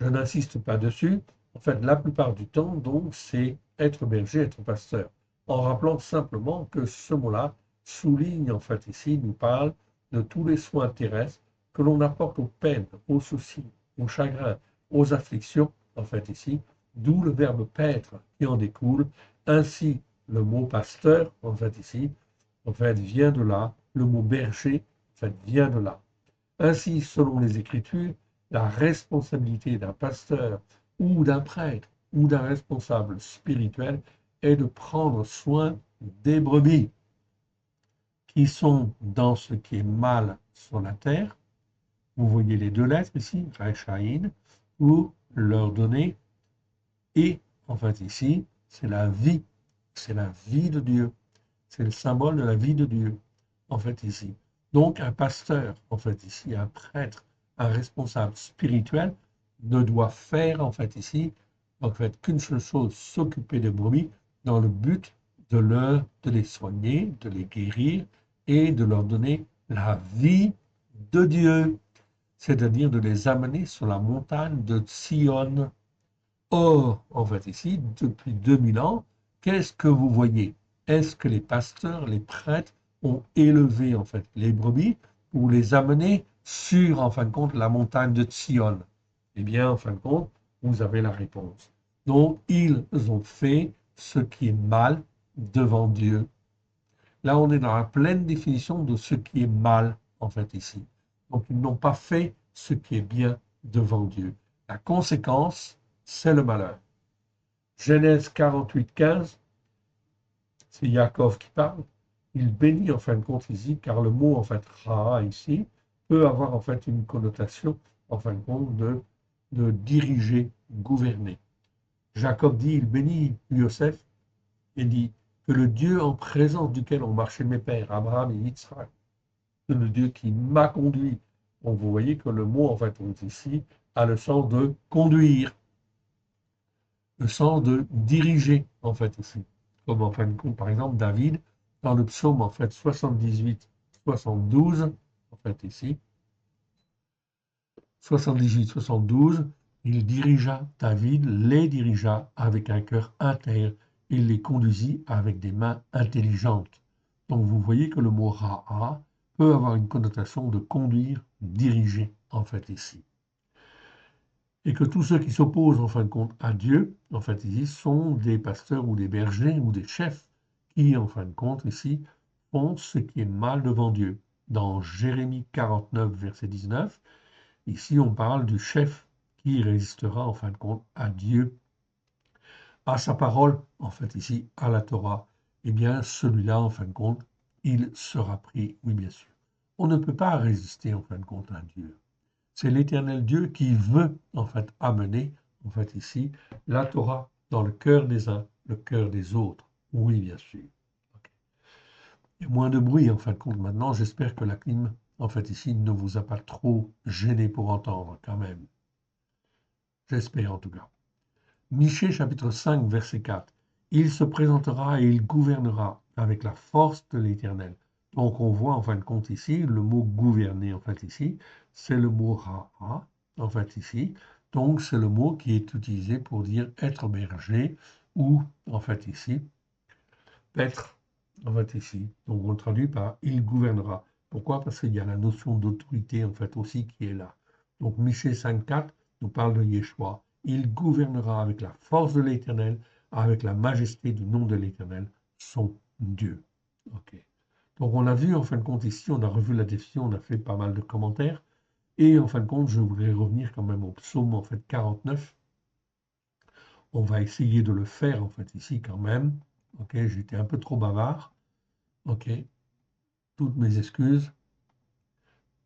Je n'insiste pas dessus. En fait, la plupart du temps, donc, c'est être berger, être pasteur. En rappelant simplement que ce mot-là souligne, en fait, ici, nous parle de tous les soins terrestres que l'on apporte aux peines, aux soucis, aux chagrins, aux afflictions, en fait, ici, d'où le verbe paître qui en découle Ainsi, le mot pasteur, en fait, ici, en fait, vient de là. Le mot berger, en fait, vient de là. Ainsi, selon les Écritures, la responsabilité d'un pasteur ou d'un prêtre ou d'un responsable spirituel est de prendre soin des brebis qui sont dans ce qui est mal sur la terre. Vous voyez les deux lettres ici, Rechaïn, ou leur donner. Et en fait ici, c'est la vie de Dieu. C'est le symbole de la vie de Dieu, en fait, ici. Donc, un pasteur, en fait, ici, un prêtre, un responsable spirituel, ne doit faire, en fait, ici, en fait, qu'une seule chose, s'occuper des brebis dans le but de les soigner, de les guérir et de leur donner la vie de Dieu, c'est-à-dire de les amener sur la montagne de Sion. Or, en fait, ici, depuis 2000 ans, qu'est-ce que vous voyez? Est-ce que les pasteurs, les prêtres ont élevé, en fait, les brebis pour les amener sur, en fin de compte, la montagne de Sion? Eh bien, en fin de compte, vous avez la réponse. Donc, ils ont fait ce qui est mal devant Dieu. Là, on est dans la pleine définition de ce qui est mal, en fait, ici. Donc, ils n'ont pas fait ce qui est bien devant Dieu. La conséquence, c'est le malheur. Genèse 48, 15, c'est Yaakov qui parle. Il bénit en fin de compte ici, car le mot en fait Ra ici peut avoir en fait une connotation en fin de compte de diriger, gouverner. Jacob dit, il bénit Yosef et dit que le Dieu en présence duquel ont marché mes pères, Abraham et Yitzhak, le Dieu qui m'a conduit. Donc vous voyez que le mot en fait ici a le sens de conduire, le sens de diriger en fait ici. Comme en fin de compte, par exemple, David, dans le psaume en fait 78, 72, en fait ici, 78, 72, il dirigea, David les dirigea avec un cœur intègre, il les conduisit avec des mains intelligentes. Donc vous voyez que le mot ra'a peut avoir une connotation de conduire, diriger, en fait ici. Et que tous ceux qui s'opposent en fin de compte à Dieu, en fait ici, sont des pasteurs ou des bergers ou des chefs qui, en fin de compte ici, font ce qui est mal devant Dieu. Dans Jérémie 49, verset 19, ici on parle du chef qui résistera en fin de compte à Dieu, à sa parole, en fait ici, à la Torah. Eh bien, celui-là, en fin de compte, il sera pris, oui bien sûr. On ne peut pas résister en fin de compte à Dieu. C'est l'Éternel Dieu qui veut en fait amener en fait ici la Torah dans le cœur des uns, le cœur des autres. Oui, bien sûr. Okay. Il y a moins de bruit en fin de compte maintenant. J'espère que la clim en fait ici ne vous a pas trop gêné pour entendre quand même. J'espère en tout cas. Michée chapitre 5 verset 4. Il se présentera et il gouvernera avec la force de l'Éternel. Donc on voit en fin de compte ici le mot gouverner en fait ici, c'est le mot ra'a en fait ici. Donc c'est le mot qui est utilisé pour dire être berger ou en fait ici être en fait ici. Donc on le traduit par il gouvernera. Pourquoi? Parce qu'il y a la notion d'autorité en fait aussi qui est là. Donc Michée 5.4 nous parle de Yeshua. Il gouvernera avec la force de l'Éternel, avec la majesté du nom de l'Éternel, son Dieu. Ok. Donc on a vu en fin de compte ici, on a revu la définition, on a fait pas mal de commentaires. Et en fin de compte, je voudrais revenir quand même au psaume en fait 49. On va essayer de le faire en fait ici quand même. Ok, j'étais un peu trop bavard. Ok, toutes mes excuses.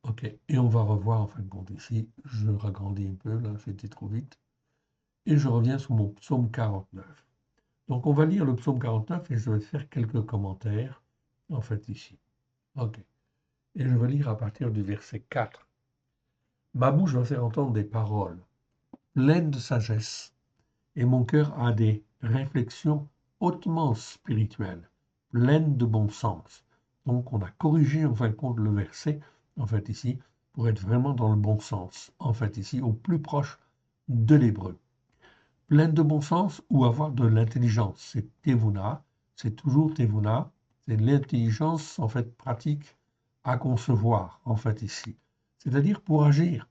Ok, et on va revoir en fin de compte ici. Je ragrandis un peu, là, j'étais trop vite. Et je reviens sur mon psaume 49. Donc on va lire le psaume 49 et je vais faire quelques commentaires en fait ici. Ok, et je vais lire à partir du verset 4. Ma bouche va faire entendre des paroles pleines de sagesse et mon cœur a des réflexions hautement spirituelles, pleines de bon sens. Donc on a corrigé en fin de compte le verset, en fait ici, pour être vraiment dans le bon sens, en fait ici, au plus proche de l'hébreu. Pleine de bon sens ou avoir de l'intelligence, c'est tevuna, c'est toujours tevuna, c'est l'intelligence en fait pratique à concevoir, en fait ici. C'est-à-dire pour agir.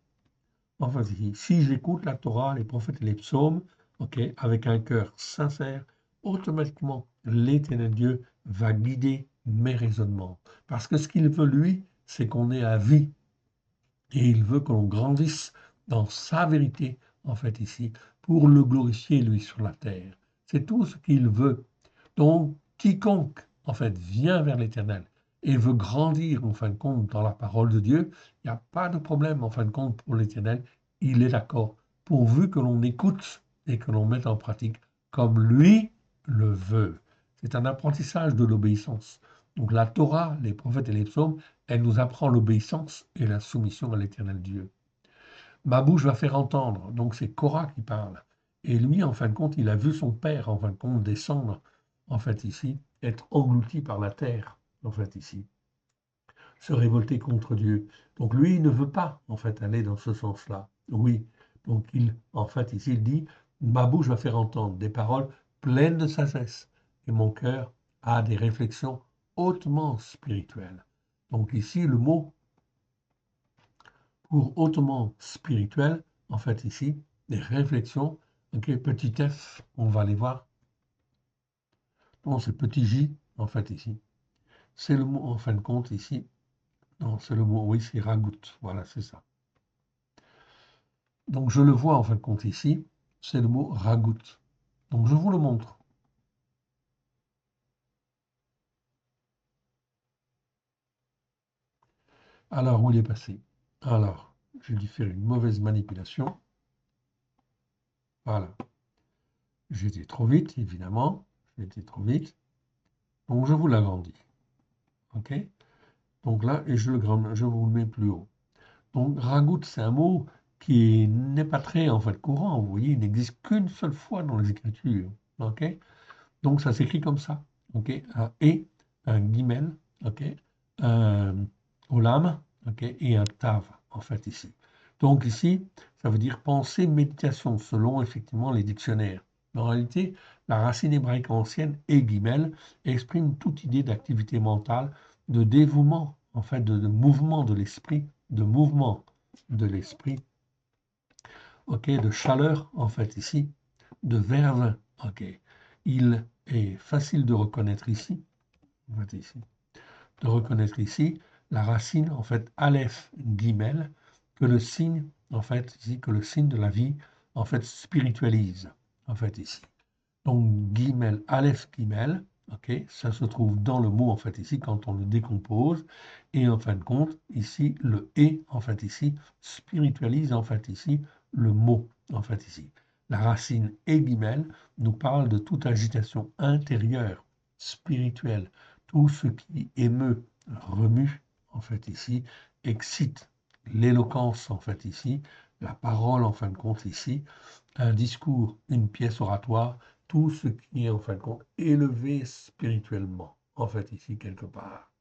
En fait, si j'écoute la Torah, les prophètes et les psaumes, ok, avec un cœur sincère, automatiquement, l'Éternel Dieu va guider mes raisonnements. Parce que ce qu'il veut, lui, c'est qu'on ait à vie. Et il veut que l'on grandisse dans sa vérité, en fait, ici, pour le glorifier, lui, sur la terre. C'est tout ce qu'il veut. Donc, quiconque, en fait, vient vers l'Éternel et veut grandir, en fin de compte, dans la parole de Dieu, il n'y a pas de problème, en fin de compte, pour l'Éternel. Il est d'accord, pourvu que l'on écoute et que l'on mette en pratique comme lui le veut. C'est un apprentissage de l'obéissance. Donc, la Torah, les prophètes et les psaumes, elle nous apprend l'obéissance et la soumission à l'Éternel Dieu. Ma bouche va faire entendre, donc c'est Korah qui parle. Et lui, en fin de compte, il a vu son père, en fin de compte, descendre, en fait, ici, être englouti par la terre, en fait, ici, se révolter contre Dieu. Donc lui, il ne veut pas, en fait, aller dans ce sens-là. Oui, donc il, en fait, ici, il dit, ma bouche va faire entendre des paroles pleines de sagesse, et mon cœur a des réflexions hautement spirituelles. Donc ici, le mot pour hautement spirituel, en fait ici, des réflexions, ok, petit f, on va les voir, non, c'est petit j, en fait ici, c'est le mot, en fin de compte ici, non, c'est le mot, oui, c'est ragout, voilà, c'est ça. Donc je le vois, en fin de compte ici, c'est le mot ragout. Donc je vous le montre. Alors, où il est passé? Alors, j'ai dû faire une mauvaise manipulation. Voilà. J'ai été trop vite, évidemment. J'ai été trop vite. Donc, je vous l'agrandis. OK? Donc là, et je vous le mets plus haut. Donc, ragout, c'est un mot qui n'est pas très en fait courant. Vous voyez, il n'existe qu'une seule fois dans les Écritures. OK? Donc, ça s'écrit comme ça. OK? Un et, un guimel, OK? Un olam, OK? Et un tav, en fait, ici. Donc, ici, ça veut dire pensée, méditation, selon effectivement les dictionnaires. En réalité, la racine hébraïque ancienne et guimel exprime toute idée d'activité mentale, de dévouement, en fait, de mouvement de l'esprit, de mouvement de l'esprit, ok, de chaleur, en fait, ici, de verve, ok. Il est facile de reconnaître ici, en fait, ici, de reconnaître ici la racine, en fait, aleph, guimel, que le signe, en fait, ici, que le signe de la vie, en fait, spiritualise, en fait, ici. Donc, guimel, aleph, guimel, ok, ça se trouve dans le mot, en fait, ici, quand on le décompose, et en fin de compte, ici, le et, en fait, ici, spiritualise, en fait, ici, le mot, en fait, ici. La racine et guimel nous parle de toute agitation intérieure, spirituelle, tout ce qui émeut, remue, en fait, ici, excite l'éloquence, en fait, ici, la parole, en fin de compte, ici, un discours, une pièce oratoire, tout ce qui est en fin de compte élevé spirituellement, en fait ici quelque part.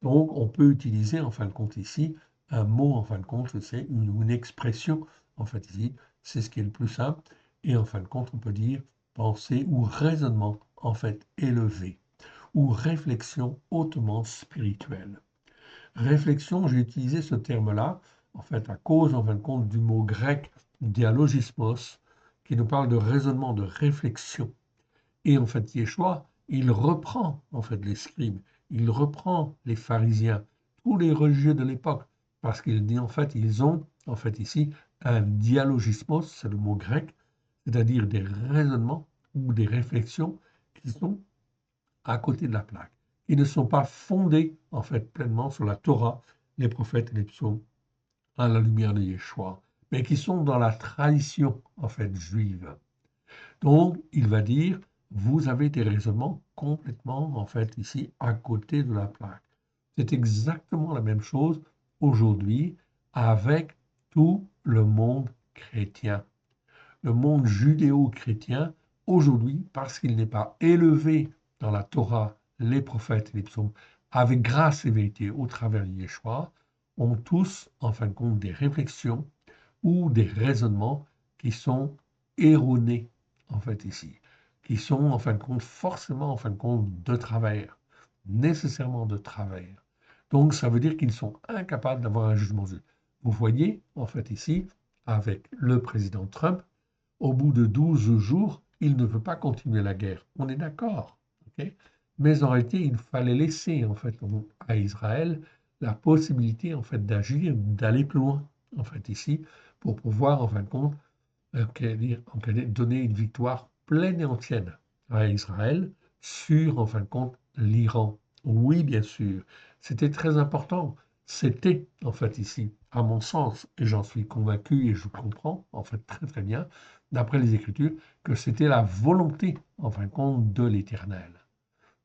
Donc on peut utiliser en fin de compte ici un mot en fin de compte, c'est une expression en fait ici, c'est ce qui est le plus simple, et en fin de compte on peut dire pensée ou raisonnement en fait élevé, ou réflexion hautement spirituelle. Réflexion, j'ai utilisé ce terme-là, en fait, à cause, en fin de compte, du mot grec dialogismos, qui nous parle de raisonnement, de réflexion. Et en fait, Yeshua, il reprend, en fait, les scribes, il reprend les pharisiens, tous les religieux de l'époque, parce qu'il dit, en fait, ils ont, en fait, ici, un dialogismos, c'est le mot grec, c'est-à-dire des raisonnements ou des réflexions qui sont à côté de la plaque, qui ne sont pas fondés en fait pleinement sur la Torah, les prophètes et les psaumes à la lumière de Yeshua, mais qui sont dans la tradition en fait juive. Donc il va dire, vous avez des raisonnements complètement en fait ici à côté de la plaque. C'est exactement la même chose aujourd'hui avec tout le monde chrétien. Le monde judéo-chrétien, aujourd'hui, parce qu'il n'est pas élevé dans la Torah, les prophètes et les psaumes, avec grâce et vérité au travers de Yeshua, ont tous, en fin de compte, des réflexions ou des raisonnements qui sont erronés, en fait, ici, qui sont, en fin de compte, forcément, en fin de compte, de travers, nécessairement de travers. Donc, ça veut dire qu'ils sont incapables d'avoir un jugement juste. Vous voyez, en fait, ici, avec le président Trump, au bout de 12 jours, il ne veut pas continuer la guerre. On est d'accord, ok? Mais en réalité, il fallait laisser en fait à Israël la possibilité en fait d'agir, d'aller plus loin en fait ici pour pouvoir en fin de compte donner une victoire pleine et entière à Israël sur en fin de compte l'Iran. Oui, bien sûr, c'était très important. C'était en fait ici, à mon sens, et j'en suis convaincu et je comprends en fait très très bien, d'après les Écritures, que c'était la volonté en fin de compte de l'Éternel.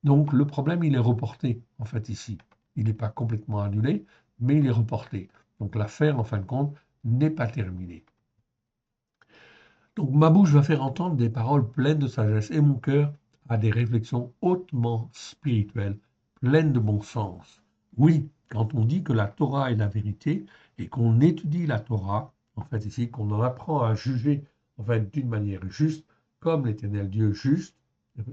Donc le problème, il est reporté, en fait, ici. Il n'est pas complètement annulé, mais il est reporté. Donc l'affaire, en fin de compte, n'est pas terminée. Donc ma bouche va faire entendre des paroles pleines de sagesse et mon cœur a des réflexions hautement spirituelles, pleines de bon sens. Oui, quand on dit que la Torah est la vérité et qu'on étudie la Torah, en fait ici, qu'on en apprend à juger en fait d'une manière juste, comme l'Éternel Dieu juste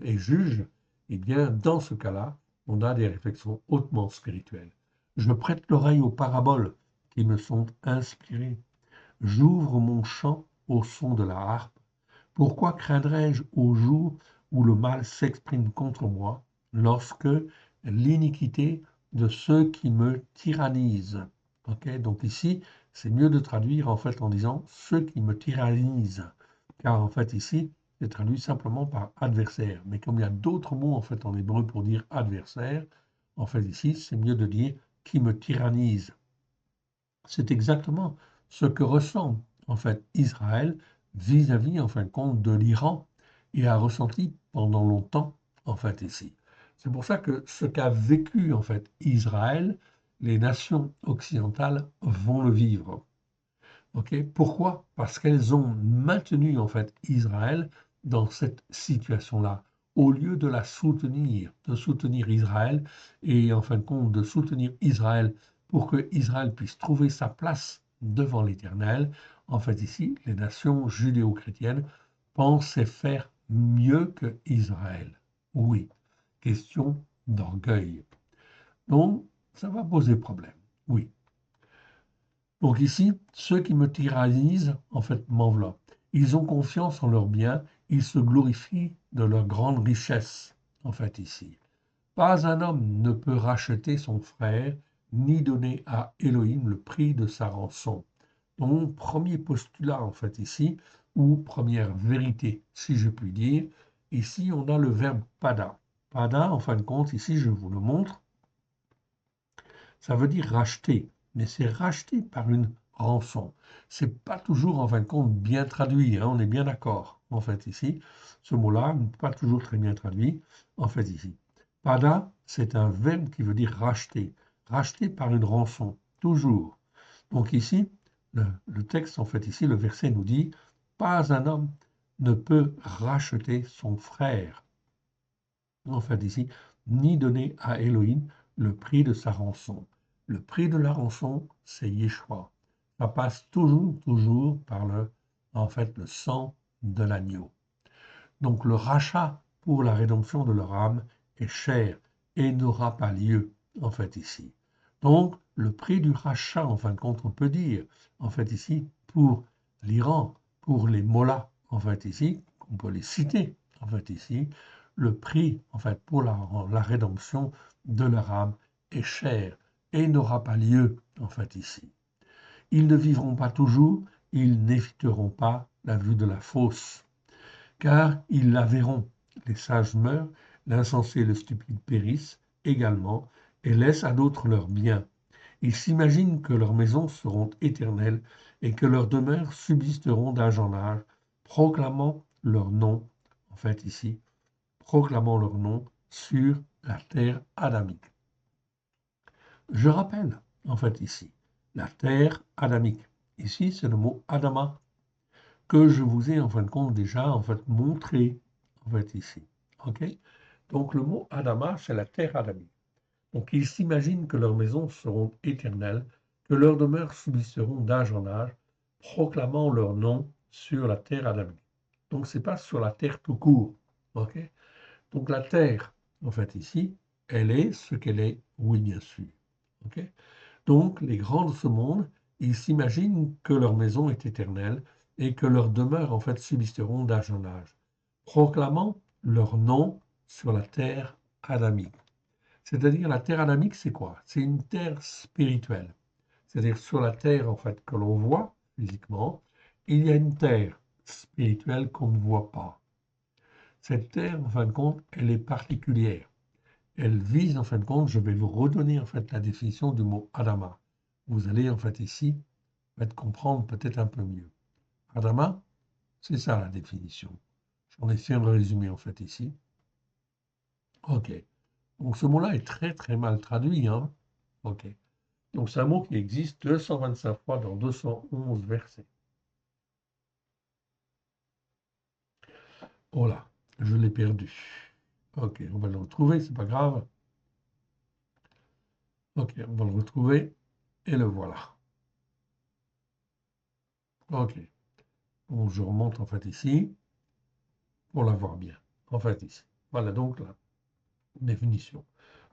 et juge, eh bien dans ce cas-là, on a des réflexions hautement spirituelles. Je prête l'oreille aux paraboles qui me sont inspirées. J'ouvre mon chant au son de la harpe. Pourquoi craindrais-je au jour où le mal s'exprime contre moi, lorsque l'iniquité de ceux qui me tyrannisent? Ok, donc ici, c'est mieux de traduire en fait en disant ceux qui me tyrannisent, car en fait ici, c'est traduit simplement par adversaire. Mais comme il y a d'autres mots en fait en hébreu pour dire adversaire, en fait ici, c'est mieux de dire qui me tyrannise. C'est exactement ce que ressent en fait Israël vis-à-vis en fin de compte de l'Iran et a ressenti pendant longtemps en fait ici. C'est pour ça que ce qu'a vécu en fait Israël, les nations occidentales vont le vivre. Ok? Pourquoi? Parce qu'elles ont maintenu en fait Israël dans cette situation-là, au lieu de soutenir Israël et en fin de compte de soutenir Israël pour que Israël puisse trouver sa place devant l'Éternel. En fait, ici, les nations judéo-chrétiennes pensaient faire mieux que Israël. Oui, question d'orgueil. Donc, ça va poser problème. Oui. Donc ici, ceux qui me tyrannisent, en fait, m'enveloppent. Ils ont confiance en leurs biens, ils se glorifient de leur grande richesse, en fait, ici. Pas un homme ne peut racheter son frère, ni donner à Elohim le prix de sa rançon. Donc, premier postulat, en fait, ici, ou première vérité, si je puis dire, ici, on a le verbe pada. Pada, en fin de compte, ici, je vous le montre, ça veut dire racheter, mais c'est racheter par une rançon. C'est pas toujours, en fin de compte, bien traduit, hein, on est bien d'accord, en fait, ici. Ce mot-là n'est pas toujours très bien traduit, en fait, ici. Pada, c'est un verbe qui veut dire racheter, racheter par une rançon, toujours. Donc ici, le texte, en fait, ici, le verset nous dit, pas un homme ne peut racheter son frère, en fait, ici, ni donner à Elohim le prix de sa rançon. Le prix de la rançon, c'est Yeshua. Ça passe toujours, toujours par en fait, le sang de l'agneau. Donc le rachat pour la rédemption de leur âme est cher et n'aura pas lieu, en fait, ici. Donc le prix du rachat, en fin de compte, on peut dire, en fait, ici, pour l'Iran, pour les mollahs, en fait, ici, on peut les citer, en fait, ici, le prix, en fait, pour la rédemption de leur âme est cher et n'aura pas lieu, en fait, ici. Ils ne vivront pas toujours, ils n'éviteront pas la vue de la fosse, car ils la verront. Les sages meurent, l'insensé et le stupide périssent également, et laissent à d'autres leurs biens. Ils s'imaginent que leurs maisons seront éternelles et que leurs demeures subsisteront d'âge en âge, proclamant leur nom, en fait ici, proclamant leur nom sur la terre adamique. Je rappelle, en fait ici, la terre adamique. Ici, c'est le mot Adama que je vous ai en fin de compte déjà en fait montré en fait ici. Ok? Donc le mot Adama, c'est la terre adamique. Donc ils s'imaginent que leurs maisons seront éternelles, que leurs demeures subsisteront d'âge en âge, proclamant leur nom sur la terre adamique. Donc c'est pas sur la terre tout court. Ok? Donc la terre, en fait ici, elle est ce qu'elle est, oui bien sûr. Ok? Donc, les grands de ce monde, ils s'imaginent que leur maison est éternelle et que leurs demeures, en fait, subsisteront d'âge en âge, proclamant leur nom sur la terre adamique. C'est-à-dire la terre adamique, c'est quoi? C'est une terre spirituelle. C'est-à-dire sur la terre en fait que l'on voit physiquement, il y a une terre spirituelle qu'on ne voit pas. Cette terre, en fin de compte, elle est particulière. Elle vise, en fin de compte, je vais vous redonner en fait la définition du mot Adama. Vous allez en fait ici comprendre peut-être un peu mieux. Adama, c'est ça la définition. J'en ai fait un résumé en fait ici. Ok. Donc ce mot-là est très très mal traduit. Hein. Ok. Donc c'est un mot qui existe 225 fois dans 211 versets. Oh là, je l'ai perdu. Ok, on va le retrouver, c'est pas grave. Ok, on va le retrouver et le voilà. Ok. Bon, je remonte en fait ici pour l'avoir bien. En fait ici. Voilà donc la définition.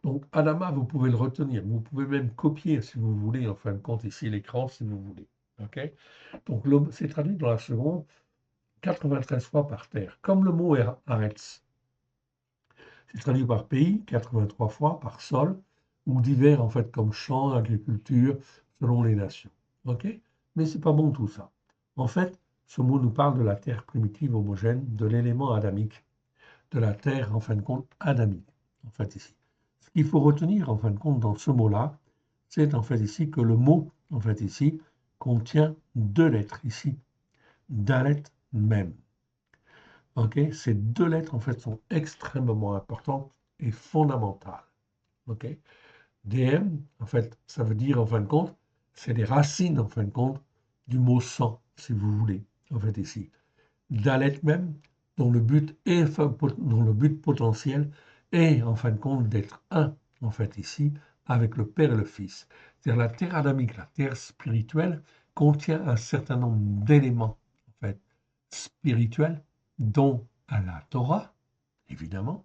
Donc Adama, vous pouvez le retenir. Vous pouvez même copier si vous voulez, en fin de compte, ici l'écran si vous voulez. Ok. Donc c'est traduit dans la seconde 93 fois par terre. Comme le mot Aretz. C'est traduit par pays 83 fois, par sol, ou divers en fait comme champ, agriculture, selon les nations. Ok. Mais c'est pas bon tout ça. En fait, ce mot nous parle de la terre primitive homogène, de l'élément adamique, de la terre en fin de compte adamique. En fait ici. Ce qu'il faut retenir en fin de compte dans ce mot-là, c'est en fait ici que le mot en fait ici contient deux lettres ici, Dalet même. Ok, ces deux lettres en fait sont extrêmement importantes et fondamentales. Ok, DM en fait, ça veut dire en fin de compte, c'est les racines en fin de compte du mot sang, si vous voulez, en fait ici. Dalet même, dont le but est, dont le but potentiel est en fin de compte d'être un, en fait ici, avec le Père et le Fils. C'est-à-dire la terre adamique, la terre spirituelle, contient un certain nombre d'éléments, en fait, spirituels, dont à la Torah, évidemment,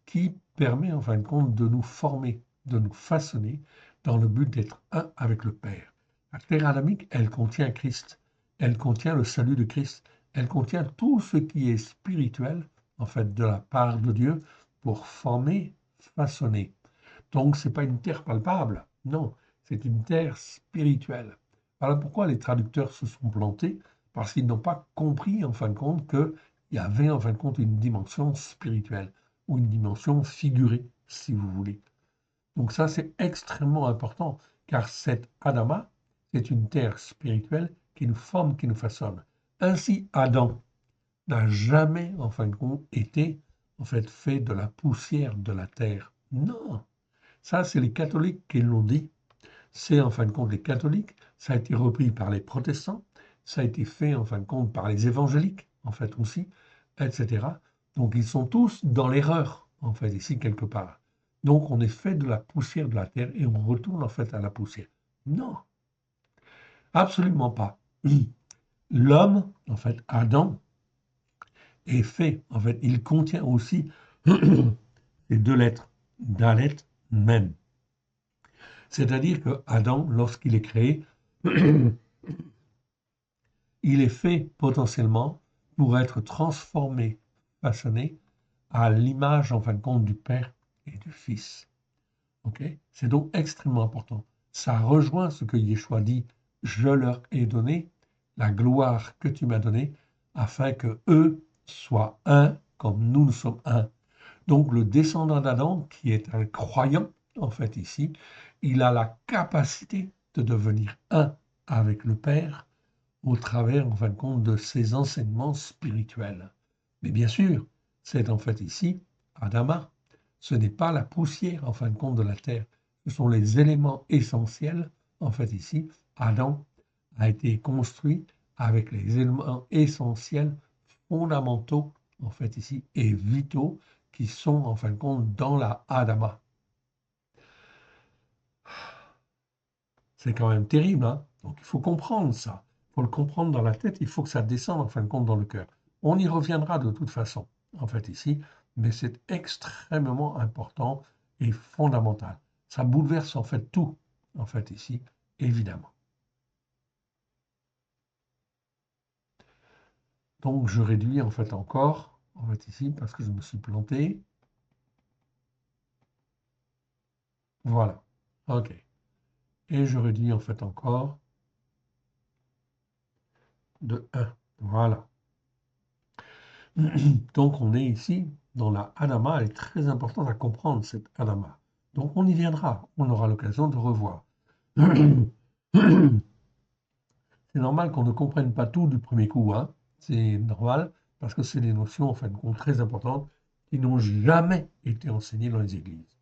qui permet en fin de compte de nous former, de nous façonner dans le but d'être un avec le Père. La terre adamique, elle contient Christ, elle contient le salut de Christ, elle contient tout ce qui est spirituel, en fait, de la part de Dieu pour former, façonner. Donc, ce n'est pas une terre palpable, non, c'est une terre spirituelle. Voilà pourquoi les traducteurs se sont plantés, parce qu'ils n'ont pas compris, en fin de compte, qu'il y avait, en fin de compte, une dimension spirituelle, ou une dimension figurée, si vous voulez. Donc ça, c'est extrêmement important, car cette Adama, c'est une terre spirituelle qui nous forme, qui nous façonne. Ainsi, Adam n'a jamais, en fin de compte, été, en fait de la poussière de la terre. Non, ça, c'est les catholiques qui l'ont dit. C'est en fin de compte les catholiques. Ça a été repris par les protestants. Ça a été fait en fin de compte par les évangéliques, en fait aussi, etc. Donc ils sont tous dans l'erreur, en fait, ici quelque part. Donc on est fait de la poussière de la terre et on retourne en fait à la poussière. Non, absolument pas. L'homme, en fait, Adam, est fait, en fait, il contient aussi les deux lettres, Dalet, même. C'est-à-dire que Adam, lorsqu'il est créé, il est fait potentiellement pour être transformé, façonné à l'image, en fin de compte, du Père et du Fils. Okay. C'est donc extrêmement important. Ça rejoint ce que Yeshua dit, je leur ai donné la gloire que tu m'as donnée, afin que eux soient un comme nous sommes un. Donc le descendant d'Adam, qui est un croyant, en fait ici, il a la capacité de devenir un avec le Père au travers, en fin de compte, de ses enseignements spirituels. Mais bien sûr, c'est en fait ici, Adama, ce n'est pas la poussière, en fin de compte, de la terre. Ce sont les éléments essentiels, en fait ici. Adam a été construit avec les éléments essentiels, fondamentaux, en fait ici, et vitaux, qui sont, en fin de compte, dans la Adama. C'est quand même terrible, hein? Donc il faut comprendre ça. Il faut le comprendre dans la tête, il faut que ça descende en fin de compte dans le cœur. On y reviendra de toute façon, en fait, ici, mais c'est extrêmement important et fondamental. Ça bouleverse en fait tout, en fait, ici, évidemment. Donc je réduis en fait encore en fait ici, parce que je me suis planté. Voilà. OK. Et je réduis en fait encore de 1. Voilà. Donc on est ici dans la Hadama. Elle est très importante à comprendre, cette Hadama. Donc on y viendra. On aura l'occasion de revoir. C'est normal qu'on ne comprenne pas tout du premier coup, hein. C'est normal, parce que c'est des notions, en fin de compte, très importantes qui n'ont jamais été enseignées dans les églises.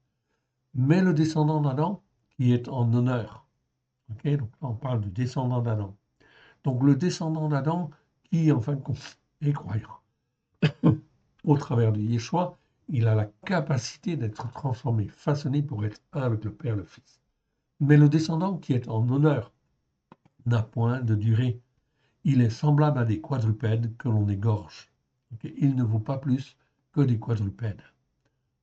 Mais le descendant d'Adam, qui est en honneur, ok, donc là on parle du descendant d'Adam. Donc le descendant d'Adam, qui en fin de compte est croyant, au travers de Yeshua, il a la capacité d'être transformé, façonné pour être un avec le Père, le Fils. Mais le descendant qui est en honneur n'a point de durée. Il est semblable à des quadrupèdes que l'on égorge. Okay. Il ne vaut pas plus que des quadrupèdes.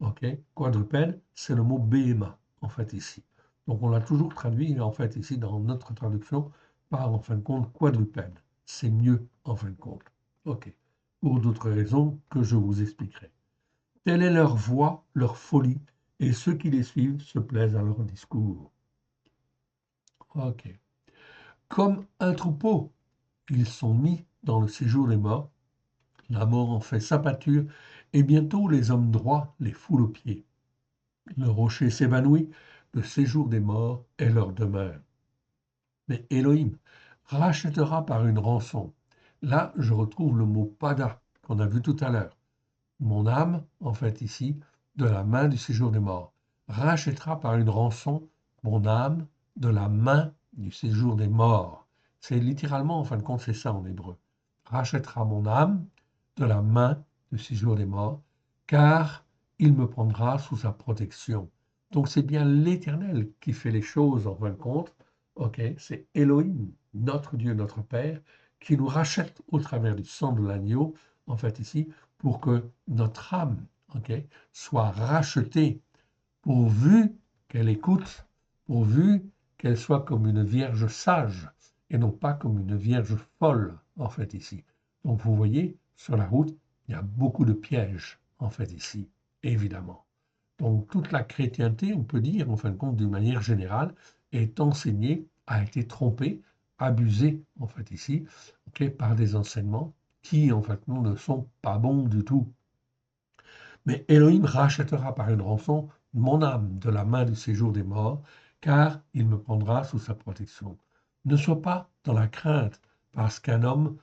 Okay. Quadrupède, c'est le mot béhéma, en fait, ici. Donc, on l'a toujours traduit, en fait, ici, dans notre traduction, par, en fin de compte, quadrupède. C'est mieux, en fin de compte. OK. Pour d'autres raisons que je vous expliquerai. Telle est leur voix, leur folie, et ceux qui les suivent se plaisent à leur discours. OK. Comme un troupeau, ils sont mis dans le séjour des morts. La mort en fait sa pâture, et bientôt les hommes droits les foulent aux pieds. Le rocher s'évanouit, le séjour des morts est leur demeure. Mais Elohim rachètera par une rançon. Là, je retrouve le mot pada qu'on a vu tout à l'heure. Mon âme, en fait ici, de la main du séjour des morts. Rachètera par une rançon mon âme de la main du séjour des morts. C'est littéralement, en fin de compte, c'est ça en hébreu. Rachètera mon âme de la main du séjour des morts, car il me prendra sous sa protection. Donc c'est bien l'Éternel qui fait les choses en fin de compte. Ok, c'est Elohim, notre Dieu, notre Père, qui nous rachète au travers du sang de l'agneau, en fait ici, pour que notre âme, ok, soit rachetée, pourvu qu'elle écoute, pourvu qu'elle soit comme une vierge sage et non pas comme une vierge folle, en fait, ici. Donc, vous voyez, sur la route, il y a beaucoup de pièges, en fait, ici, évidemment. Donc, toute la chrétienté, on peut dire, en fin de compte, d'une manière générale, est enseignée, a été trompée, abusée, en fait, ici, ok, par des enseignements qui, en fait, ne sont pas bons du tout. Mais Elohim rachètera par une rançon mon âme de la main du séjour des morts, car il me prendra sous sa protection. Ne sois pas dans la crainte, parce qu'un homme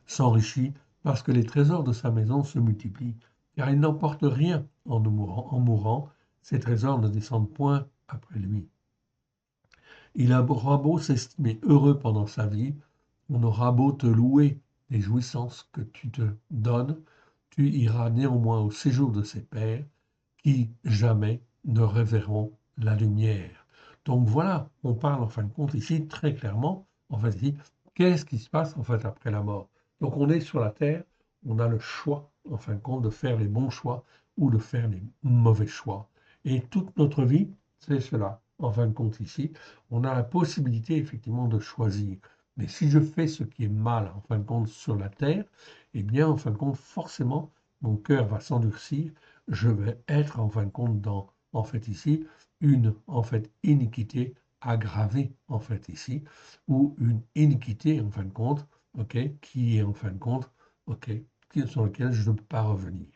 s'enrichit, parce que les trésors de sa maison se multiplient, car il n'emporte rien en mourant, ses trésors ne descendent point après lui. Il aura beau s'estimer heureux pendant sa vie, on aura beau te louer les jouissances que tu te donnes, tu iras néanmoins au séjour de ses pères, qui jamais ne reverront la lumière. Donc voilà, on parle en fin de compte ici très clairement, en fait ici, qu'est-ce qui se passe en fait après la mort. Donc on est sur la terre, on a le choix en fin de compte de faire les bons choix ou de faire les mauvais choix. Et toute notre vie, c'est cela. En fin de compte ici, on a la possibilité effectivement de choisir. Mais si je fais ce qui est mal en fin de compte sur la terre, eh bien en fin de compte forcément mon cœur va s'endurcir, je vais être en fin de compte dans, en fait ici, une en fait iniquité aggravée en fait ici, ou une iniquité en fin de compte, ok, qui est en fin de compte, ok, sur lequel je ne peux pas revenir.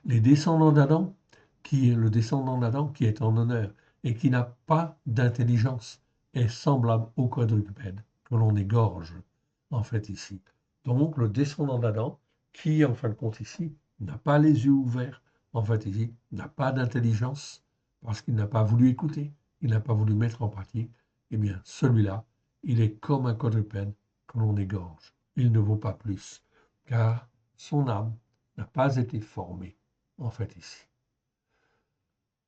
Les descendants d'Adam, qui est le descendant d'Adam qui est en honneur et qui n'a pas d'intelligence, est semblable au quadrupède que l'on égorge en fait ici. Donc le descendant d'Adam, qui en fin de compte ici n'a pas les yeux ouverts, en fait ici n'a pas d'intelligence parce qu'il n'a pas voulu écouter, il n'a pas voulu mettre en pratique, eh bien celui-là, il est comme un quadrupède que l'on égorge. Il ne vaut pas plus, car son âme n'a pas été formée en fait ici.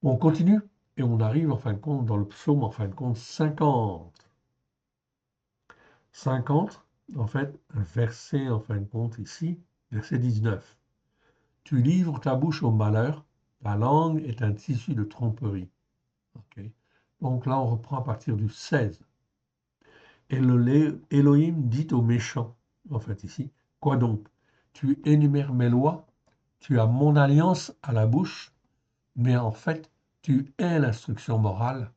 On continue et on arrive en fin de compte dans le psaume en fin de compte 50. 50, en fait, un verset en fin de compte ici, verset 19. Tu livres ta bouche au malheur, ta langue est un tissu de tromperie. Okay. Donc là, on reprend à partir du 16. Et Elohim dit aux méchants, en fait, ici. Quoi donc? Tu énumères mes lois, tu as mon alliance à la bouche, mais en fait, tu hais l'instruction morale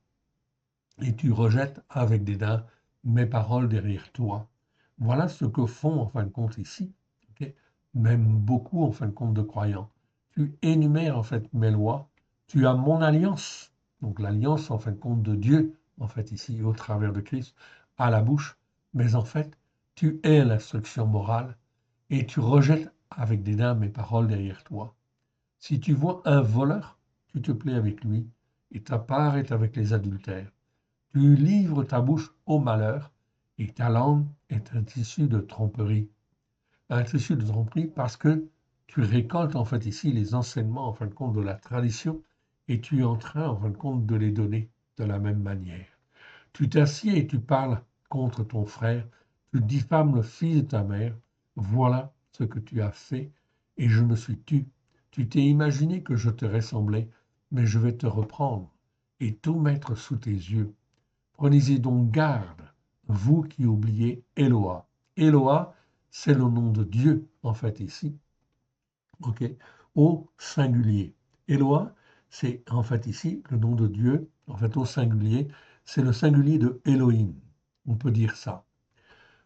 et tu rejettes avec dédain mes paroles derrière toi. Voilà ce que font, en fin de compte, ici, ok, même beaucoup, en fin de compte, de croyants. Tu énumères, en fait, mes lois, tu as mon alliance, donc l'alliance, en fin de compte, de Dieu, en fait, ici, au travers de Christ, à la bouche, mais en fait, tu hais l'instruction morale et tu rejettes avec dédain mes paroles derrière toi. Si tu vois un voleur, tu te plais avec lui, et ta part est avec les adultères. Tu livres ta bouche au malheur, et ta langue est un tissu de tromperie. Un tissu de tromperie parce que tu récoltes en fait ici les enseignements en fin de compte de la tradition, et tu es en train en fin de compte de les donner de la même manière. Tu t'assieds et tu parles contre ton frère, tu diffames le fils de ta mère. Voilà ce que tu as fait, et je me suis tu. Tu t'es imaginé que je te ressemblais, mais je vais te reprendre et tout mettre sous tes yeux. Prenez-y donc garde, vous qui oubliez Eloa. Eloa, c'est le nom de Dieu, en fait, ici, ok, au singulier. Eloa, c'est en fait ici le nom de Dieu, en fait, au singulier, c'est le singulier de Elohim. On peut dire ça.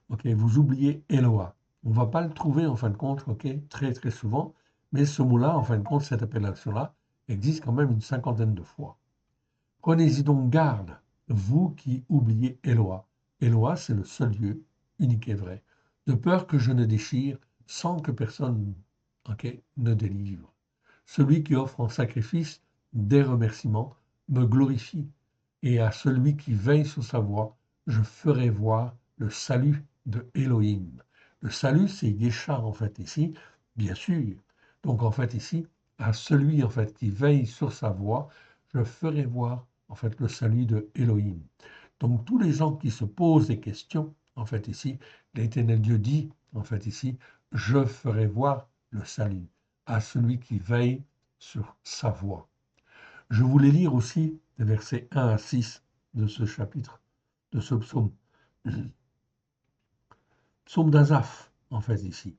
Ok, vous oubliez Eloa. On ne va pas le trouver, en fin de compte, ok, très très souvent, mais ce mot-là, en fin de compte, cette appellation-là, existe quand même une cinquantaine de fois. Prenez-y donc garde, vous qui oubliez Eloa. Eloa, c'est le seul Dieu, unique et vrai, de peur que je ne déchire sans que personne, ok, ne délivre. Celui qui offre en sacrifice des remerciements me glorifie, et à celui qui veille sur sa voie, je ferai voir le salut de Elohim. Le salut, c'est Yesha, en fait, ici, bien sûr. Donc, en fait, ici, à celui, en fait, qui veille sur sa voie, je ferai voir, en fait, le salut de Elohim. Donc, tous les gens qui se posent des questions, en fait, ici, l'Éternel Dieu dit, en fait, ici, je ferai voir le salut à celui qui veille sur sa voie. Je voulais lire aussi les versets 1 à 6 de ce chapitre, de ce psaume. Psaume d'Azaph, en fait, ici.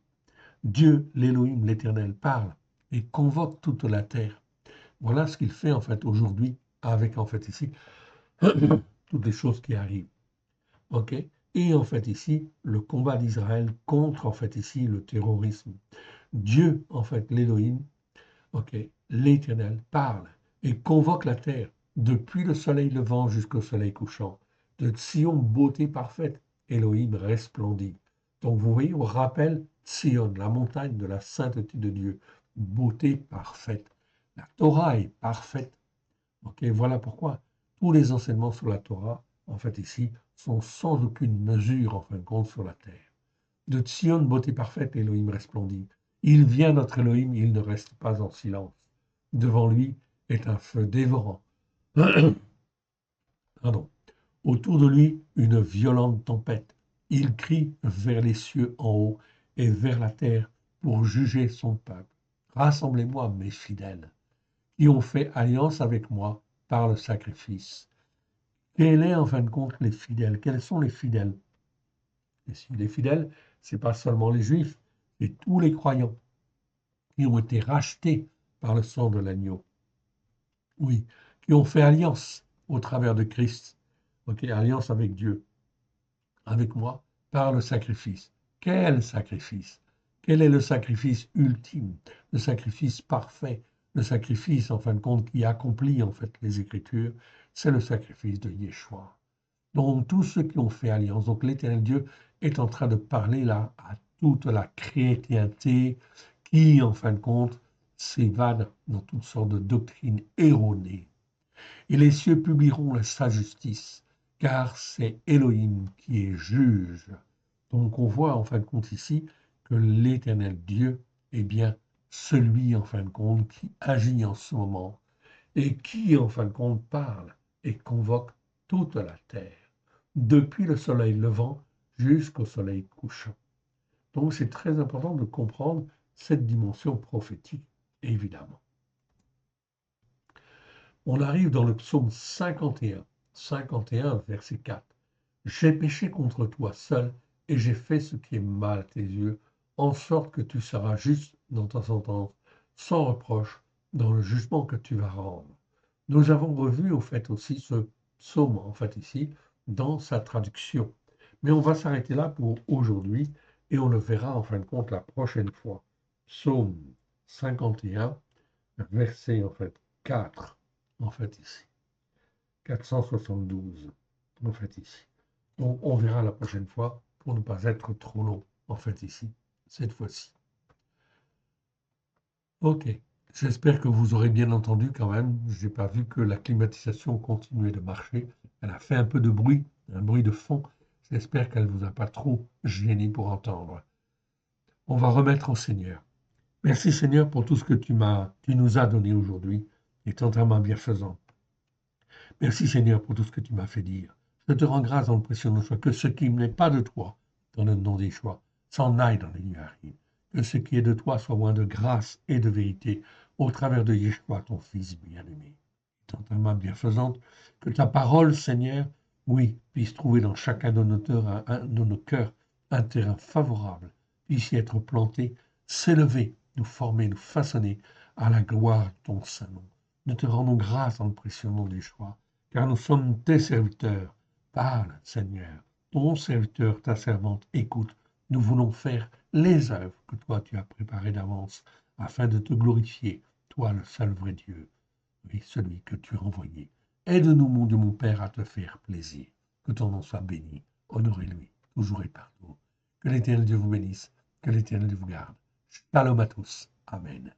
Dieu, l'Élohim, l'Éternel, parle et convoque toute la terre. Voilà ce qu'il fait, en fait, aujourd'hui, avec, en fait, ici, toutes les choses qui arrivent. OK? Et, en fait, ici, le combat d'Israël contre, en fait, ici, le terrorisme. Dieu, en fait, l'Élohim, OK, l'Éternel parle et convoque la terre depuis le soleil levant jusqu'au soleil couchant. De Sion, beauté parfaite, Elohim resplendit. Donc vous voyez, on rappelle Sion, la montagne de la sainteté de Dieu, beauté parfaite. La Torah est parfaite. OK, voilà pourquoi tous les enseignements sur la Torah, en fait ici, sont sans aucune mesure, en fin de compte, sur la terre. De Sion, beauté parfaite, Elohim resplendit. Il vient notre Elohim, il ne reste pas en silence. Devant lui est un feu dévorant. Pardon. Autour de lui, une violente tempête. Il crie vers les cieux en haut et vers la terre pour juger son peuple. Rassemblez-moi, mes fidèles, qui ont fait alliance avec moi par le sacrifice. Quels sont en fin de compte les fidèles? Quels sont les fidèles? Les fidèles, ce n'est pas seulement les juifs, c'est tous les croyants qui ont été rachetés par le sang de l'agneau. Oui, qui ont fait alliance au travers de Christ. Ok, alliance avec Dieu, avec moi, par le sacrifice. Quel sacrifice? Quel est le sacrifice ultime, le sacrifice parfait, le sacrifice en fin de compte qui accomplit en fait les Écritures? C'est le sacrifice de Yeshua. Donc tous ceux qui ont fait alliance, donc l'Éternel Dieu est en train de parler là à toute la chrétienté qui, en fin de compte, s'évade dans toutes sortes de doctrines erronées. Et les cieux publieront sa justice, car c'est Elohim qui est juge. Donc on voit en fin de compte ici que l'Éternel Dieu est bien celui en fin de compte qui agit en ce moment et qui en fin de compte parle et convoque toute la terre, depuis le soleil levant jusqu'au soleil couchant. Donc c'est très important de comprendre cette dimension prophétique, évidemment. On arrive dans le psaume 51, 51, verset 4. J'ai péché contre toi seul et j'ai fait ce qui est mal à tes yeux, en sorte que tu seras juste dans ta sentence, sans reproche, dans le jugement que tu vas rendre. Nous avons revu, au fait, aussi ce psaume, en fait, ici, dans sa traduction. Mais on va s'arrêter là pour aujourd'hui, et on le verra, en fin de compte, la prochaine fois. Psaume 51, verset, en fait, 4, en fait, ici. 472, en fait, ici. Donc, on verra la prochaine fois pour ne pas être trop long, en fait, ici, cette fois-ci. Ok, j'espère que vous aurez bien entendu quand même. Je n'ai pas vu que la climatisation continuait de marcher. Elle a fait un peu de bruit, un bruit de fond. J'espère qu'elle ne vous a pas trop gêné pour entendre. On va remettre au Seigneur. Merci Seigneur pour tout ce que tu nous as donné aujourd'hui, étant tellement bienfaisant. Merci Seigneur pour tout ce que tu m'as fait dire. Je te rends grâce dans le précieux nom de que ce qui n'est pas de toi, dans le nom des choix, s'en aille dans les nuages. Que ce qui est de toi soit loin de grâce et de vérité au travers de Yeshua, ton Fils bien-aimé. Étant tellement bienfaisante, que ta parole, Seigneur, oui, puisse trouver dans chacun de nos cœurs un terrain favorable, puisse y être planté, s'élever, nous former, nous façonner à la gloire de ton saint nom. Nous te rendons grâce dans le précieux nom des choix, car nous sommes tes serviteurs. Parle, Seigneur, ton serviteur, ta servante, écoute. Nous voulons faire les œuvres que toi tu as préparées d'avance, afin de te glorifier, toi le seul vrai Dieu, oui, celui que tu as envoyé. Aide-nous, mon Dieu, mon Père, à te faire plaisir. Que ton nom soit béni, honorez-lui, toujours et partout. Que l'Éternel Dieu vous bénisse, que l'Éternel Dieu vous garde. Shalom à tous. Amen.